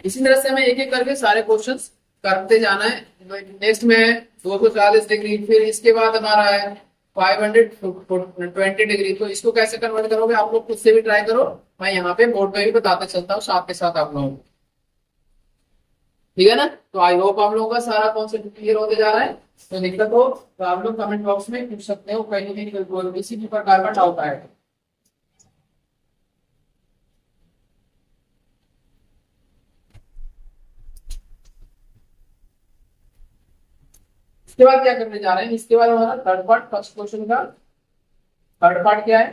Speaker 1: इसी तरह से हमें एक एक करके सारे क्वेश्चंस करते जाना है। नेक्स्ट में 240 डिग्री, फिर इसके बाद हमारा है 520 डिग्री। तो इसको कैसे कन्वर्ट करोगे आप लोग खुद से भी ट्राई करो, मैं यहाँ पे बोर्ड पे भी बताता चलता हूँ साथ के साथ आप लोगों को, ठीक है ना। तो आई होप आप लोगों का सारा कॉन्सेप्ट क्लियर होते जा रहा है। तो दिक्कत हो तो आप लोग कमेंट बॉक्स में पूछ सकते हो, कहीं ना कहीं किसी भी प्रकार का डाउट आएगा। इसके बाद क्या करने जा रहे हैं, इसके बाद हमारा थर्ड पार्ट, फर्स्ट क्वेश्चन का थर्ड पार्ट क्या है,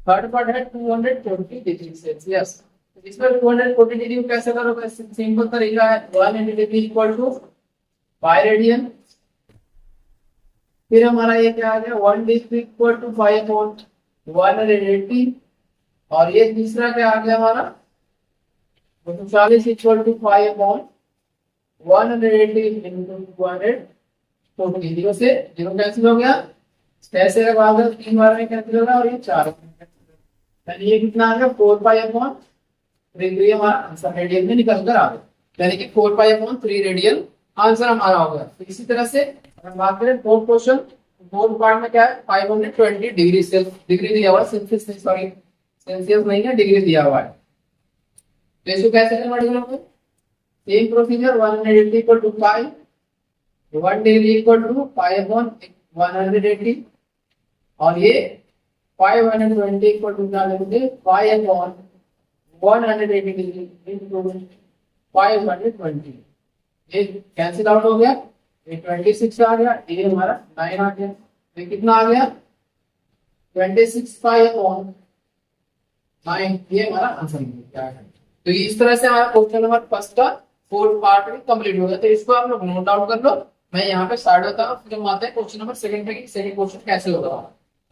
Speaker 1: थर्ड पार्ट है 240 डिग्री सेल्सियस। इसमें 240 डिग्री को कैसे करोगे, सिंपल तरीका है, 180 degree equal to pi radian. फिर हमारा ये क्या आ गया, 1 degree equal to pi upon 180। और ये तीसरा क्या आ गया हमारा, 240 equal to pi upon 180 into 240। Zero से जीरो कैंसिल हो गया, कैसे का भाग 3 बार में कैंसिल होगा और ये 4 में कैंसिल होगा, यानी ये कितना आ गया 4 पाई अपॉन 3 हमारा आंसर रेडियन में निकल कर आ गया, यानी कि 4 पाई अपॉन 3 रेडियन आंसर हमारा हो गया। तो इसी तरह से अगर बात करें फोर्थ क्वेश्चन, फोर्थ पार्ट में क्या है, 520 डिग्री सेल्सियस, डिग्री दिया हुआ है, सेल्सियस सॉरी सेल्सियस नहीं है, डिग्री दिया हुआ है। तो इसको कैसे कन्वर्ट करोगे, same procedure, 180 equal to pi, 1 degree equal to pi upon 180। और ये 520 इक्वल टू क्या लेंगे, पाई अपॉन 180 डिग्री इनटू 520। ये कैंसिल आउट हो गया, ये 26 आ गया, ये हमारा 9 आ गया, ये कितना आ गया 26 पाई अपॉन 9, ये हमारा आंसर क्या है। तो इस तरह से हमारा क्वेश्चन नंबर फर्स्ट का फोर्थ पार्ट भी कंप्लीट हो गया। तो इसको आप लोग नोट डाउन कर लो, मैं यहाँ पे स्टार्ट होता हूँ, फिर हम आते हैं क्वेश्चन नंबर सेकंड पे, सेकंड क्वेश्चन कैसे होगा।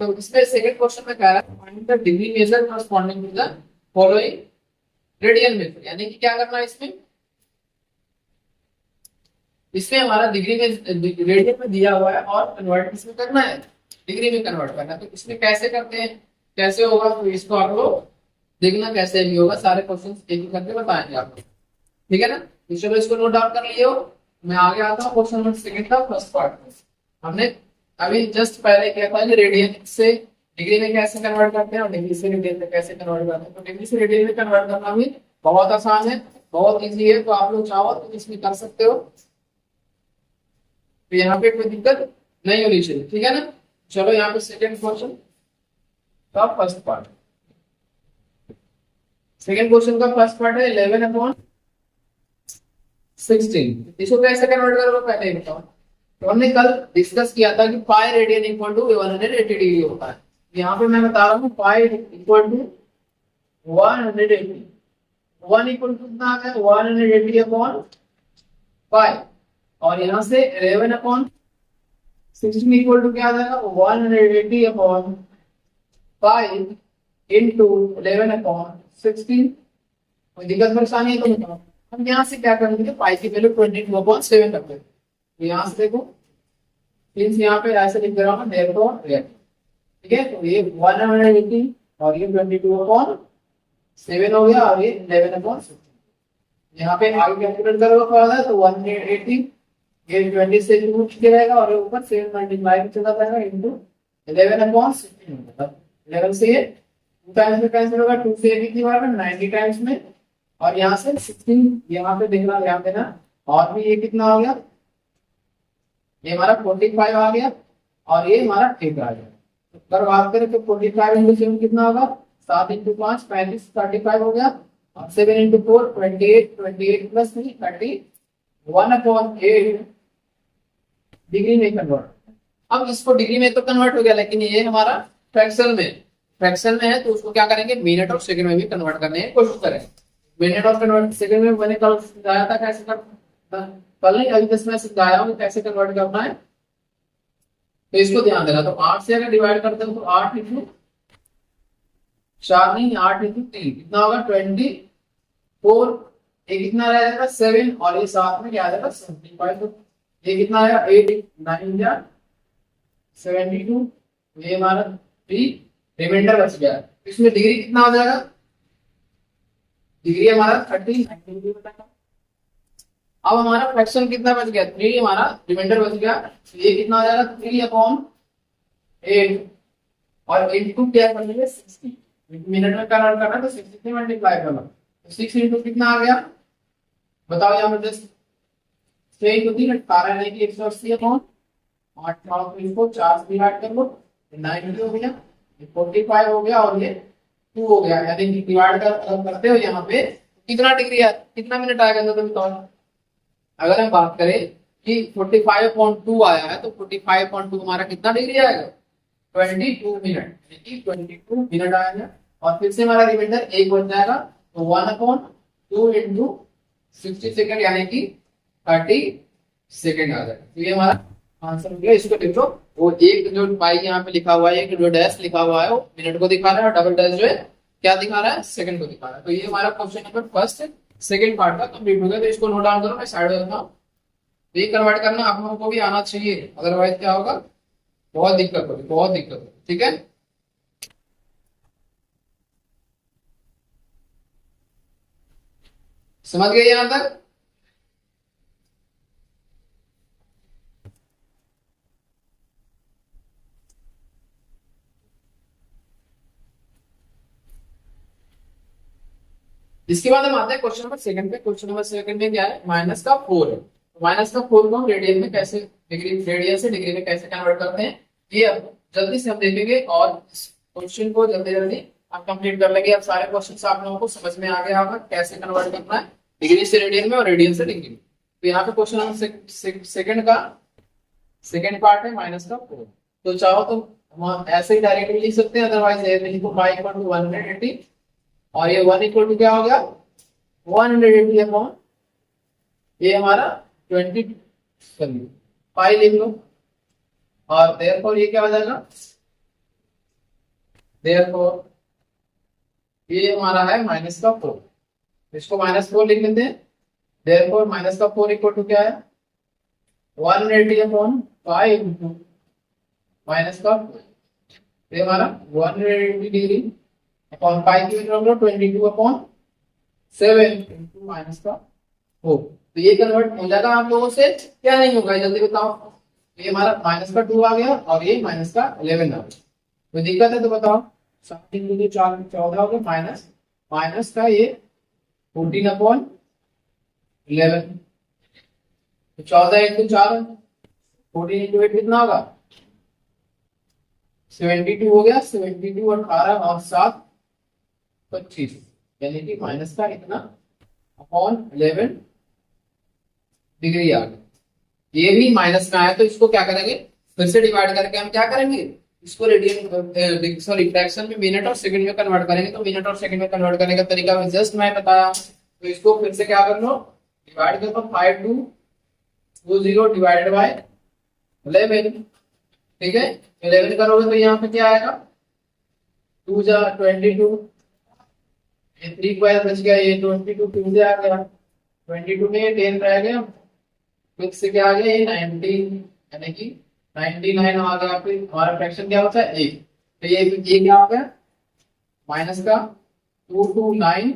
Speaker 1: तो इसमें सेकंड क्वेश्चन में कह रहा है find the degree measure corresponding to the following radian method, यानी कि क्या करना है इसमें, इसमें हमारा डिग्री में रेडियन में दिया हुआ है और कन्वर्ट इसमें करना है, डिग्री में कन्वर्ट करना है। तो इसमें कैसे करते हैं, कैसे होगा, तो इसको आप लोग देखना कैसे भी होगा, सारे क्वेश्चन एक एक करके बताएंगे आप लोग, ठीक है ना। तो चलो इसको नोट डाउन कर लिए हो, मैं आगे आता हूँ क्वेश्चन नंबर सेकंड का फर्स्ट पार्ट में। हमने अभी जस्ट पहले क्या था कि रेडियन से डिग्री में कैसे कन्वर्ट करते हैं और डिग्री से रेडियन में कैसे कन्वर्ट करते हैं। तो डिग्री से रेडियन में कन्वर्ट करना भी बहुत आसान है, बहुत इजी है, तो आप लोग चाहो तो इसमें कर सकते हो, तो यहाँ पे कोई दिक्कत नहीं होनी चाहिए, ठीक है ना। चलो यहाँ पे सेकंड क्वेश्चन का फर्स्ट पार्ट, सेकंड क्वेश्चन का फर्स्ट पार्ट है 11 अपॉन 16। इसको कैसे कन्वर्ट करोगे पहले ही बताओ। तो हमने कल डिस्कस किया था कि pi radian equal to 180 degree होता है, यहाँ पे मैं बता रहा हूँ pi equal to 180, 1 equal to कितना आ गया 180 अपॉन पाई, और यहाँ से 11 अपॉन 16 इक्वल टू क्या आ जाएगा 180 अपॉन पाई इंटू 11 अपॉन 16। कोई दिक्कत परेशानी है तो बताओ। हम यहाँ से क्या करेंगे, पाई की वैल्यू 22/7 रख देंगे, तो यहाँ से देखो मीन्स यहाँ पे ऐसे लिख दे रहा हूँ ठीक है। तो ये 180 और ये 22/7 हो गया, और ये 11/16। यहाँ पे आगे कैलकुलेट करोगे तो 180 ये 20 से रूट के रहेगा और ऊपर 7 मल्टीप्लाई चला जाएगा इंटू 11/16, मतलब 11 से 2 टाइम्स में कैंसिल होगा, 2 से कितनी बार में 90 टाइम्स में, और यहाँ से 16 यहाँ पे देखना, ध्यान देना, और भी ये कितना हो गया, ये हमारा 45 आ गया, और ये हमारा 1 आ गया। तो अगर बात करें तो 45 इंटू 7 कितना होगा, 7 इंटू 5 35, 35 हो गया, और 7 इंटू 4 28, 28 प्लस 3 31/8 डिग्री में कन्वर्ट। अब इसको डिग्री में तो कन्वर्ट हो गया, लेकिन ये हमारा फ्रैक्शन में है, तो उसको क्या करेंगे मिनट और सेकंड में भी कन्वर्ट करने की कोशिश करें। मिनट और कन्वर्ट सेकंड में मैंने कल समझाया था कैसे करना, कल नहीं अभी जस्ट मैं समझाया हूँ कैसे कन्वर्ट करना है, तो इसको ध्यान देना। तो 8 से अगर डिवाइड करते हैं तो 8 इंटू 4 नहीं 8 इंटू 3 कितना होगा 24, ये कितना रहेगा 7, और ये साथ में क्या आ जाएगा 75, तो ये कितना आएगा 8 9 या 72, ये हमारा 3 रिमाइंडर बच गया। इसमें डिग्री कितना हो जाएगा, डिग्री हमारा 30 90 बताएगा। अब हमारा फ्रैक्शन कितना बच गया 3, हमारा रिमाइंडर बच गया, तो ये कितना हो जाएगा 3/8, और इंटू क्या कर लेंगे 60, मिनट में कन्वर्ट करना है तो 60 से मल्टीप्लाई करना, तो 6 इंटू कितना आ गया बताओ, यहाँ पर जस्ट 6 इंटू 3 18 नहीं कि 180 अपॉन 8 9 इसको 4 से डिवाइड कर लो 90 हो गया, 45 हो गया, और ये 2 हो गया, यानी कि डिवाइड करते हो यहाँ पे कितना डिग्री है, कितना मिनट आएगा तो बताओ। अगर हम बात करें कि 45.2 आया है, तो 45.2 हमारा कितना डिग्री आएगा, 22 मिनट, 22 मिनट आएगा। और फिर से हमारा रिमाइंडर एक बन जाएगा, तो 1/2 इंटू 60 सेकेंड यानी कि 30 सेकेंड आ जाएगा। तो ये हमारा आंसर हो गया। इसको लिख लो, वो एक जो पाई यहाँ पे लिखा हुआ है, एक जो डैश लिखा हुआ है वो मिनट को दिखा रहा है, और डबल डैश जो है क्या दिखा रहा है, सेकंड को दिखा रहा है। तो ये हमारा question number first second part का कंप्लीट हो गया। तो इसको नोट डाउन करो, मैं साइड में रखता हूँ। तो ये कन्वर्ट करना आप लोगों को भी आना चाहिए, अदरवाइज क्या होगा, बहुत दिक्कत होगी, बहुत दिक्कत होगी। ठीक है, समझ गए यहां तक? इसके बाद हम आते हैं क्वेश्चन नंबर सेकंड पे। क्वेश्चन नंबर सेकंड में क्या है, माइनस का 4 है। माइनस का 4 को हम रेडियन में कैसे, डिग्री, रेडियन से डिग्री में कैसे कन्वर्ट करते हैं, ये अब जल्दी से हम देखेंगे। और क्वेश्चन को जल्दी जल्दी हम कंप्लीट कर लेंगे। अब सारे क्वेश्चन आप लोगों को समझ में आ गया होगा कैसे कन्वर्ट करना है डिग्री से रेडियन में और रेडियन से डिग्री में। तो यहाँ पे क्वेश्चन नंबर सेकंड का सेकंड पार्ट है माइनस का 4। तो चाहो तो हम ऐसे ही डायरेक्टली लिख सकते हैं, अदरवाइज लिखो y = 180, और ये 1 = क्या हो गया, 180 अपॉन ये हमारा 20 पाई लिख लो। और देयरफॉर ये क्या हो जाएगा, देयरफॉर ये हमारा है माइनस का 4। इसको -4 लिख लेते हैं। देयरफॉर माइनस का 4 = क्या है, 180 अपॉन 5 माइनस का 4। ये हमारा 180 डिग्री अपॉन 5 की वैल्यू रख लो, 22 अपॉन 7 इंटू माइनस का 4। तो ये कन्वर्ट हो जाएगा आप लोगों से, क्या नहीं होगा जल्दी बताओ। ये हमारा माइनस का 2 आ गया और ये माइनस का 11 आ गया। कोई दिक्कत है तो बताओ। 7 इंटू 2 14 हो गया, माइनस माइनस का ये 14 अपॉन 11। तो 14 इंटू 4 14 इंटू 8 कितना होगा, 72 हो गया। 72 और 18 और 7 25, यानी कि माइनस का इतना अपॉन 11 डिग्री आ गया। ये भी माइनस में आया, तो इसको क्या करेंगे, फिर से डिवाइड करके हम क्या करेंगे, इसको रेडियन सॉरी फ्रैक्शन में मिनट और सेकंड में कन्वर्ट करेंगे। तो मिनट और सेकंड में कन्वर्ट करने का तरीका मैं जस्ट मैं बताया। तो इसको फिर से क्या कर लो, डिवाइड कर लो, 5220 डिवाइडेड बाय 11। ठीक है, 11 करोगे तो यहाँ पे क्या आएगा, 2 जा 22, ये 3 स्क्वायर बच गया, ये 22 फिर से आ गया, 22 में 10 रह गया, फिर से क्या आ गया, ये 90 यानी कि 99 आ गया। फिर हमारा फ्रैक्शन क्या होता है, 1। तो ये क्या हो गया, माइनस का 229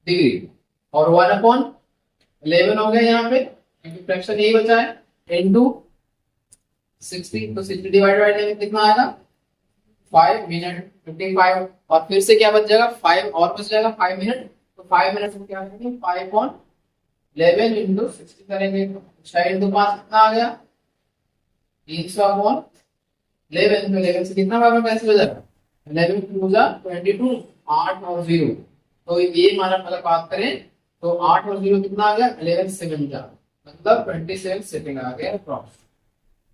Speaker 1: डिग्री और 1/11 हो गया यहाँ पे, क्योंकि फ्रैक्शन यही बचा है, इनटू 60। तो 60 डिवाइडेड बाय 11 कितना आएगा, 5 मिनट 55। और फिर से क्या बच जाएगा, 5 और बच जाएगा 5 मिनट। तो 5 मिनट में क्या करेंगे, 5/11 इंटू 60 करेंगे। 6 इंटू 5 कितना आ गया, 300/11। तो 11 से कितना भाग में कैंसिल हो जाएगा, 11 2 जा 22, 8 और 0। तो ये हमारा मतलब बात करें तो 8 और 0 कितना आ गया, 11 सेकंड का, मतलब 27 सेकंड आ गया अप्रॉक्स।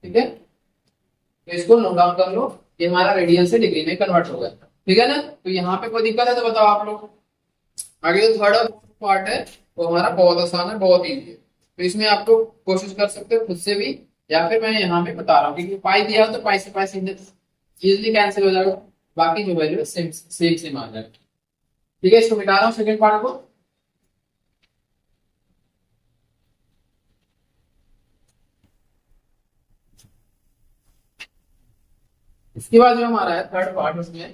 Speaker 1: ठीक है, तो इसको नोट डाउन कर लो, ये हमारा रेडियन से डिग्री में कन्वर्ट हो गया। ठीक है ना, तो यहाँ पे कोई दिक्कत है तो बताओ आप लोग। आगे जो थर्ड पार्ट है वो हमारा बहुत आसान है, बहुत इजी है। तो इसमें आप लोग कोशिश कर सकते हो खुद से भी, या फिर मैं यहाँ पे बता रहा हूँ, क्योंकि पाई दिया हो तो पाई से पाई इजिली कैंसिल हो जाएगा, बाकी जो वैल्यू है सेम सेम आ जाएगा। ठीक है, इसको मिटा रहा हूँ सेकंड पार्ट को। इसके बाद जो हमारा है थर्ड पार्ट, उसमें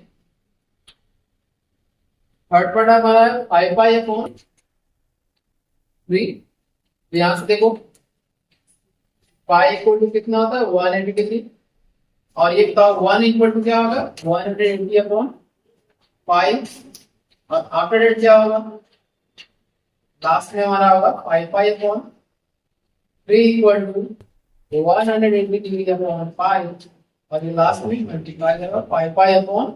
Speaker 1: थर्ड पार्ट हमारा है 5/3। यहां से देखो पाई इक्वल टू कितना होता है, 180 डिग्री। और ये बताओ 1 इक्वल टू क्या होगा, 180/5। और आफ्टर डेट क्या होगा, लास्ट में हमारा होगा 5/3 इक्वल टू 180 डिग्री अपॉन 5। और ये लास्ट में मल्टीप्लाई करेगा 5/3।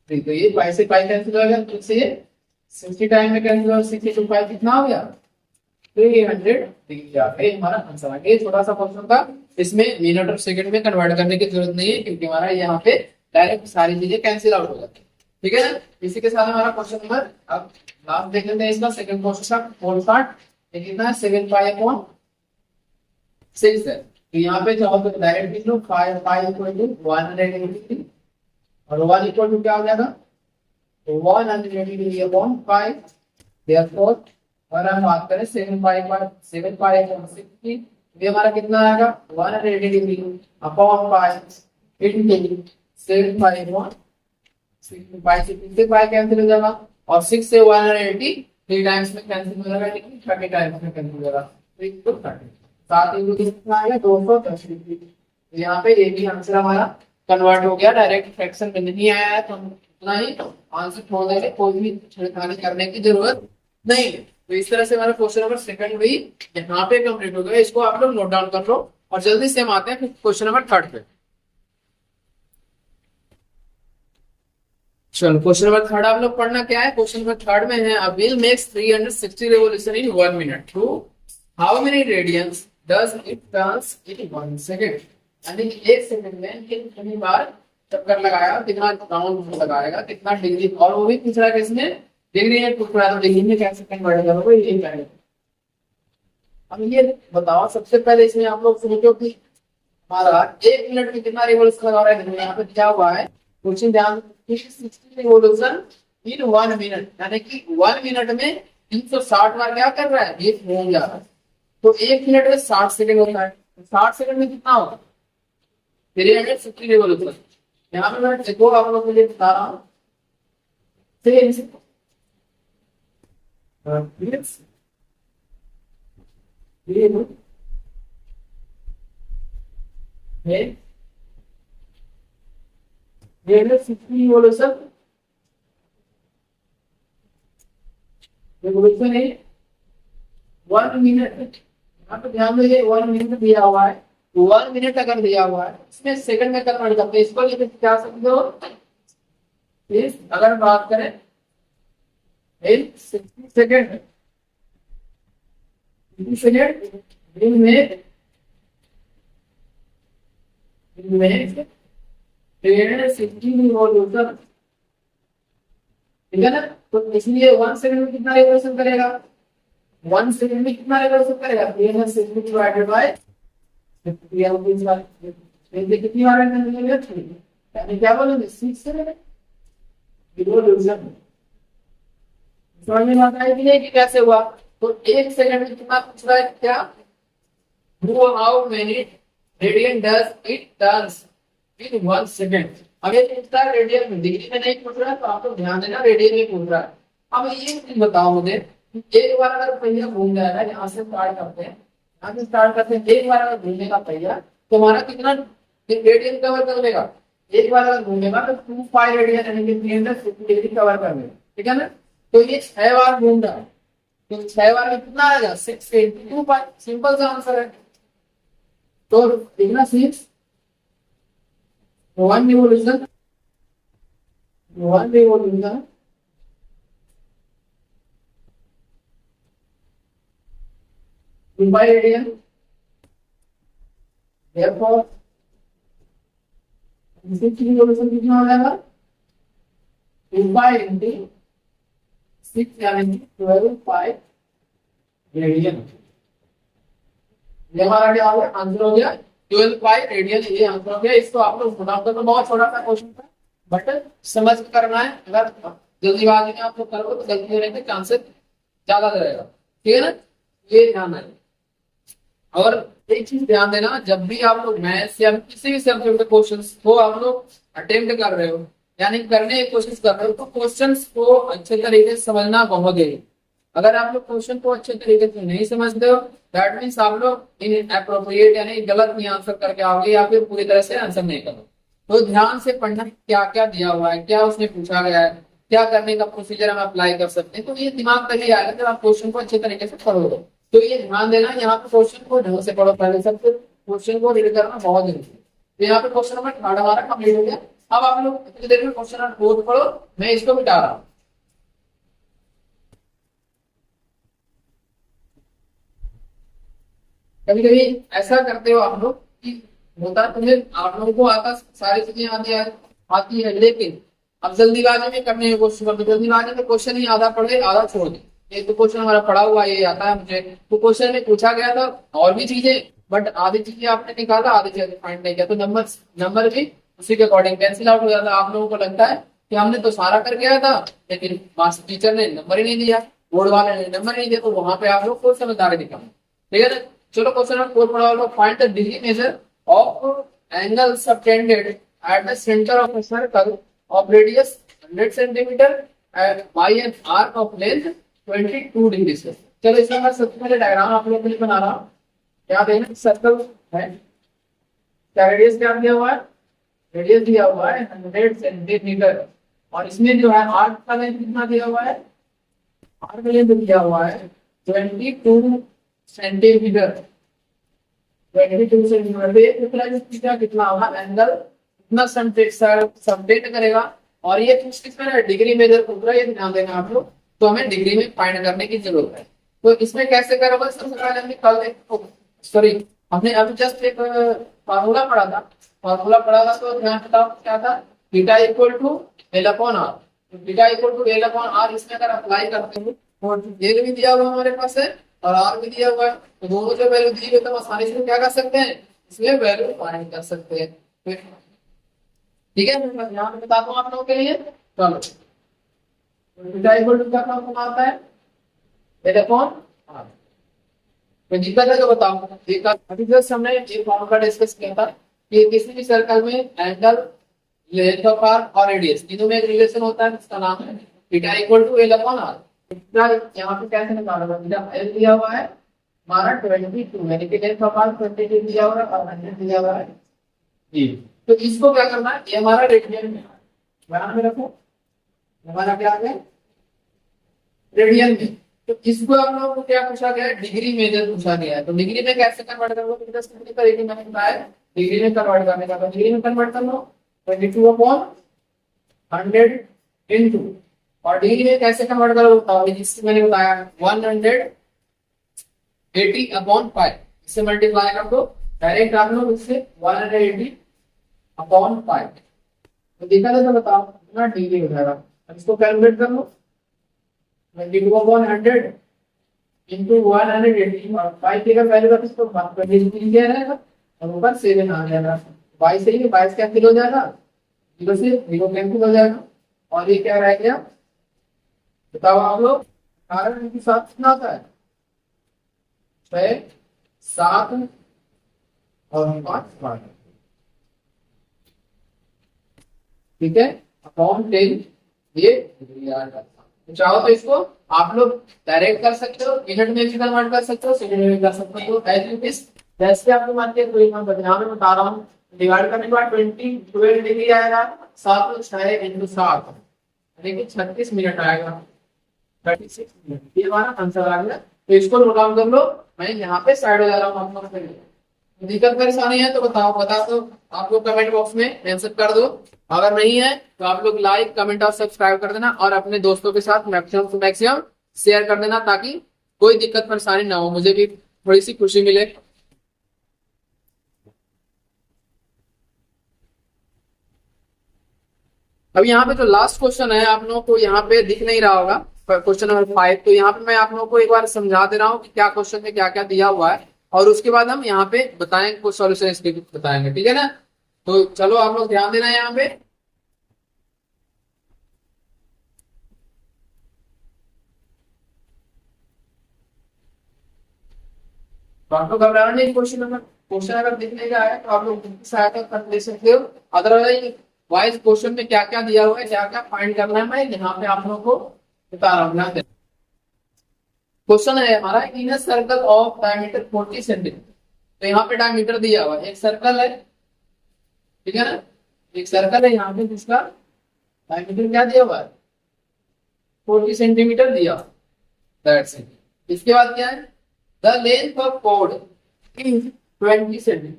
Speaker 1: तो ये 5 से 5 कैंसिल हो गया, फिर से ये 60 टाइम में कैंसिल हो, 60 to 5 कितना हो गया, 300 डिग्री आ गया, हमारा आंसर आ गया। छोटा सा क्वेश्चन था, इसमें मिनट और सेकंड में कन्वर्ट करने की जरूरत नहीं है, क्योंकि हमारा यहाँ पे डायरेक्ट सारी चीजें कैंसिल आउट हो जाती है। ठीक है ना, इसी के साथ हमारा क्वेश्चन नंबर अब लास्ट देख लेते हैं इसका, सेकंड क्वेश्चन का फोर पार्ट। ये कितना है, 7 पाई अपॉन 6 है। तो यहाँ पे चाहो तो डायरेक्ट लिख लो, 5 पाई इक्वल टू 180 और 1 इक्वल टू क्या हो जाएगा, 180 डिग्री अपॉन 5। देयरफॉर और हम बात करें 7 पाई पर 7 पाई अपॉन 60, ये हमारा कितना आएगा, 180 degree upon 5 into 7 pi upon 60। पाई से 3 पाई कैंसिल हो जाएगा और 6 से 180 3 टाइम्स में कैंसिल हो जाएगा, लेकिन 30 टाइम्स में कैंसिल हो जाएगा। तो 30 साथ ही कितना आएगा, 210 डिग्री। यहाँ पे ये भी आंसर हमारा कन्वर्ट हो गया, डायरेक्ट फ्रैक्शन में नहीं आया है, तो हम इतना ही आंसर छोड़ देंगे, कोई भी छेड़खानी करने की जरूरत नहीं है। तो इस तरह से हमारा क्वेश्चन नंबर सेकंड भी यहाँ पे कंप्लीट हो गया। इसको आप लोग नोट डाउन कर लो और जल्दी से हम आते हैं फिर क्वेश्चन नंबर थर्ड पे। चलो क्वेश्चन नंबर थर्ड आप लोग पढ़ना क्या है। क्वेश्चन नंबर थर्ड में है, a wheel makes 360 revolution in 1 minute through how many radians does it turns in 1 second. यानी कि 1 सेकंड में कितनी बार चक्कर लगाया, कितना राउंड लगाएगा, कितना डिग्री, और वो भी पूछ रहा है किसने, डिग्री में पूछ रहा है, तो डिग्री में कैसे कन्वर्ट करोगे, यही करेंगे। अब ये बताओ सबसे पहले इसमें आप लोग सोचो कि हमारा 1 मिनट में कितना रिवॉल्यूशन लगा रहा है, यहाँ पे दिया हुआ है क्वेश्चन, ध्यान 60 रिवॉल्यूशन इन 1 मिनट, यानी कि 1 मिनट में 360 बार क्या कर रहा है, ये घूम जा रहा है। तो 1 मिनट में 60 सेकंड होता है, 60 सेकंड में कितना होगा, 360 रिवॉल्यूशन। यहाँ पे मैं देखो आप लोग मुझे बता रहा हूँ, रेवोल्यूशन है 1 मिनट। यहाँ पे ध्यान दीजिए 1 मिनट दिया हुआ है, 1 मिनट अगर दिया हुआ है इसमें सेकंड में कन्वर्ट करते हैं, इसको लेकर क्या सकते हो, अगर बात करें 60 सेकंड दिन में 360 रिवॉल्यूशन, ठीक है ना। तो इसलिए 1 सेकंड में कितना रिवॉल्यूशन करेगा, 1 सेकंड में कितना रिवॉल्यूशन करेगा, 360 डिवाइडेड बाय 50 कितनी बार यानी क्या बोलेंगे 6 सेकंड रिवॉल्यूशन। समझ में आता है कि नहीं कि कैसे हुआ। तो 1 सेकंड में कितना पूछ रहा है, क्या, how many radian does it turns in 1 second. अब ये पूछता है रेडियन में, डिग्री में नहीं पूछ रहा है, तो आप लोग ध्यान देना रेडियन में पूछ रहा है। अब ये चीज बताओ मुझे, एक बार अगर पहिया घूम जाएगा, यहाँ से स्टार्ट करते हैं, यहाँ से स्टार्ट करते हैं, एक बार अगर घूमेगा पहिया तो हमारा कितना रेडियन कवर कर लेगा, एक बार अगर घूमेगा तो 2 पाई रेडियन यानी कि 360 डिग्री कवर कर लेगा, ठीक है ना। तो ये 6 बार घूम रहा है, तो 6 बार में कितना आएगा, 6 into 2 पाई, सिंपल सा आंसर है। तो देखना 6 1 revolution 2 pi radian, therefore 6 revolution कितना हो जाएगा, 2 पाई into 6 यानी 12 पाई रेडियन। ये हमारा क्या हो गया, आंसर हो गया 12 पाई रेडियन, ये आंसर हो गया। इसको आप लोग बता दो, तो बहुत छोटा सा क्वेश्चन था, बट समझ के करना है। अगर जल्दीबाजी में आप लोग करोगे तो गलती होने के चांसेस ज्यादा रहेगा, ठीक है ना, ये ध्यान है। और एक चीज ध्यान देना, जब भी आप लोग मैथ्स या किसी भी सब्जेक्ट के क्वेश्चंस को आप लोग अटेम्प्ट कर रहे हो, यानी करने की कोशिश कर रहे हो, तो क्वेश्चंस को अच्छे तरीके से समझना बहुत है। अगर आप लोग क्वेश्चन को अच्छे तरीके से नहीं समझते हो, दैट मीन्स आप लोग इनएप्रोप्रिएट यानी गलत नहीं आंसर करके आओगे, या फिर पूरी तरह से आंसर नहीं करोगे। तो ध्यान से पढ़ना, क्या क्या दिया हुआ है, क्या उसने पूछा गया है, क्या करने का प्रोसीजर हम अप्लाई कर सकते हैं, तो ये दिमाग तक ही आएगा जब आप क्वेश्चन को अच्छे तरीके से पढ़ोगे। तो ये ध्यान देना, यहाँ पे क्वेश्चन को ढंग से पढ़ो, पहले सबसे क्वेश्चन को रीड करना बहुत जरूरी है। तो यहाँ पे क्वेश्चन नंबर 3 हमारा कंप्लीट हो गया। अब आप लोग इतनी देर में क्वेश्चन नंबर 4 पढ़ो, मैं इसको मिटा रहा हूँ। कभी कभी ऐसा करते हो आप लोग कि होता तुम्हें, आप लोगों को आता, सारी चीजें आती है, लेकिन अब जल्दीबाजी में करने की कोशिश करते हो। जल्दीबाजी में क्वेश्चन ही आधा पढ़े आधा छोड़ दे। ये तो क्वेश्चन हमारा पढ़ा हुआ ये आता है मुझे, तो क्वेश्चन में पूछा गया था और भी चीजें, बट आधी चीजें आपने निकाला, आधी चीजें फाइंड नहीं किया, तो नंबर नंबर भी उसी के अकॉर्डिंग कैंसिल आउट हो जाता है। आप लोगों को लगता है कि हमने तो सारा कर गया था, लेकिन मास्टर टीचर ने नंबर ही नहीं दिया, बोर्ड वाले ने नंबर नहीं दिया, तो वहां पे आप लोग को समझदारी दिखाओ। ठीक है ना। चलो क्वेश्चन नंबर 4 पढ़ा लो। Find the degree measure of angle subtended at the centre of a circle of radius 100 centimeter and by an arc of length 22 degree से। चलो इसमें मैं सबसे पहले डायग्राम आप लोगों के लिए बना रहा हूँ। क्या देना, सर्कल है, क्या रेडियस क्या दिया हुआ है, रेडियस दिया हुआ है 100 सेंटीमीटर, और इसमें जो है आर्क का लेंथ कितना दिया हुआ है, आर्क लेंथ दिया हुआ है 22 सेंटीमीटर। 22 सेंटीमीटर कितना होगा, एंगल कितना सबटेंड करेगा, और ये किसमें डिग्री मेजर पूरा, ये ध्यान देना आप लोग। तो हमें डिग्री में फाइंड करने की जरूरत है। तो इसमें कैसे करोगे, सबसे पहले हमने कल सॉरी हमने अभी जस्ट एक फार्मूला पढ़ा था, तो ध्यान बताओ क्या था, theta equal to L upon R. Theta equal to L upon R, इसमें अगर अप्लाई करते हैं तो ये भी दिया हुआ हमारे पास है और आर भी दिया हुआ है, तो दोनों जो वैल्यू दी हुई है तो आसानी से क्या कर सकते हैं, इसमें वैल्यू फाइंड कर सकते हैं। ठीक है, मैं यहाँ पे बताता हूँ आप लोगों के लिए। चलो थीटा इक्वल टू क्या फॉर्मूला आता है, एल अपॉन आर। तो दिक्कत है तो बताओ, दिक्कत अभी जस्ट हमने एक फॉर्मूला डिस्कस किया था कि किसी भी सर्कल में एंगल, लेंथ ऑफ आर्क और रेडियस, तीनों में एक रिलेशन होता है जिसका नाम है theta equal to L upon R. यहाँ पे कैसे निकालोगे, थीटा एल दिया हुआ है हमारा 22, यानी कि लेंथ ऑफ आर्क 22 दिया हुआ है और 100 दिया हुआ है जी। तो इसको क्या करना है, ये हमारा रेडियन में, ध्यान में रखो, हमारा क्या है रेडियन में। तो इसको आप लोगों को क्या पूछा गया है, डिग्री मेजर पूछा गया है। तो डिग्री में कैसे कन्वर्ट करोगे, तो जस्ट डिग्री का मैंने बताया डिग्री में कन्वर्ट करने का। तो डिग्री में कन्वर्ट कर लो 22 अपॉन 100 इनटू, और डिग्री में कैसे कन्वर्ट करोगे बताओ, जिससे मैंने बताया 180 अपॉन 5, इससे मल्टीप्लाई कर दो, डायरेक्ट आप लोग इससे 180 अपॉन 5, तो देखा था तो बताओ कितना डिग्री हो जाएगा। अब इसको कैलकुलेट कर लो, 22 अपॉन 100 इंटू 180, और 5 की वैल्यू का इसको 120 दिया रहेगा और ऊपर 7 आ जाएगा। 22 से ही 22 कैंसिल हो जाएगा, 0 से 0 कैंसिल हो जाएगा, और ये क्या रह गया बताओ आप लोग, 18 इंटू 7 कितना आता है, 6 7 और 5 ठीक है, अपॉन 10 ये चाहो तो इसको आप लोग डायरेक्ट कर सकते हो, मिनट में भी कन्वर्ट कर सकते हो, सेकंड में भी कर सकते हो, एज इट इज जैसे आपको मान के कोई मैं बता रहा हूँ। डिवाइड करने के बाद 12 डिग्री आएगा, 7 6 इंटू 7 यानी कि 36 मिनट आएगा, 36 मिनट, ये हमारा आंसर आ गया। तो इसको नोट डाउन कर लो, मैं यहाँ पे साइड हो जा रहा हूँ आप लोगों के लिए। दिक्कत परेशानी है तो बताओ, बता दो, आप लोग कमेंट बॉक्स में मेंशन कर दो। अगर नहीं है तो आप लोग लाइक कमेंट और सब्सक्राइब कर देना, और अपने दोस्तों के साथ मैक्सिमम टू मैक्सिमम शेयर कर देना, ताकि कोई दिक्कत परेशानी ना हो, मुझे भी थोड़ी सी खुशी मिले। अब यहाँ पे जो लास्ट क्वेश्चन है, आप लोगों को यहाँ पे दिख नहीं रहा होगा, क्वेश्चन नंबर 5। तो यहाँ पे मैं आप लोगों को एक बार समझा दे रहा हूँ कि क्या क्वेश्चन में क्या क्या दिया हुआ है, और उसके बाद हम यहाँ पे बताएंगे कुछ सॉल्यूशन इसके बताएंगे, ठीक है ना। तो चलो आप लोग ध्यान देना यहाँ पे। तो आप लोग घबराना नहीं, क्वेश्चन अगर दिखने का है तो आप लोग सहायता कर ले सकते हो। अदरवाइज वाइज क्वेश्चन में क्या क्या दिया हुआ है, क्या क्या फाइंड करना है, मैं यहाँ पे आप लोगों को बता रहा हूँ। क्वेश्चन है हमारा, in a circle of diameter 40 centimetre. तो यहाँ पे डायमीटर दिया हुआ है, एक सर्कल है, ठीक है ना, एक सर्कल है यहाँ पे जिसका डायमीटर क्या दिया हुआ है 40 सेंटीमीटर दिया। That's it. इसके बाद क्या है, the length of code is 20 centimetre.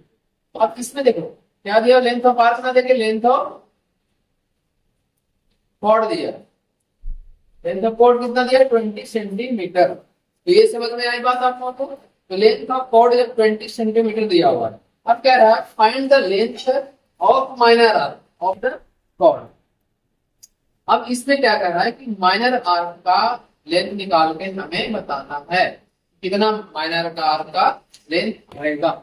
Speaker 1: आप इसमें देखो क्या दिया, लेंथ ऑफ आर्क ना देखे, लेंथ ऑफ कॉर्ड दिया, लेंथ ऑफ कॉर्ड कितना दिया 20 सेंटीमीटर। तो ये समझ में आई बात आप लोगों को। तो लेंथ ऑफ कॉर्ड जब 20 सेंटीमीटर दिया हुआ है, अब कह रहा है find the length of minor arc of the chord. अब इसमें क्या कर रहा है कि माइनर आर्क का लेंथ निकाल के हमें बताना है, कितना माइनर आर्क का लेंथ रहेगा।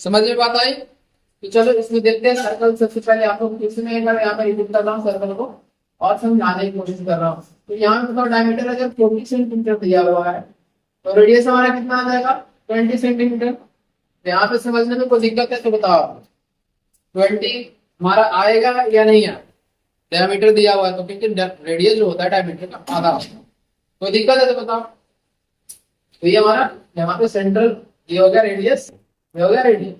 Speaker 1: समझ में बात आई? तो चलो इसमें देखते हैं सर्कल। सबसे पहले आप लोग इसमें एक बार यहाँ पर एडिट कर रहा हूँ सर्कल को और समझाने की कोशिश कर रहा हूँ। तो यहाँ पे बताओ डायमीटर अगर 40 सेंटीमीटर दिया हुआ है तो रेडियस हमारा कितना आ जाएगा 20 सेंटीमीटर। तो यहाँ पे समझने में कोई दिक्कत है तो बताओ, 20 हमारा आएगा या नहीं आएगा? डायमीटर दिया हुआ है तो क्योंकि रेडियस जो होता है डायमीटर का आधा होता है, कोई दिक्कत है तो बताओ। तो ये हमारा यहाँ पे सेंट्रल ये हो गया रेडियस, ये हो गया रेडियस।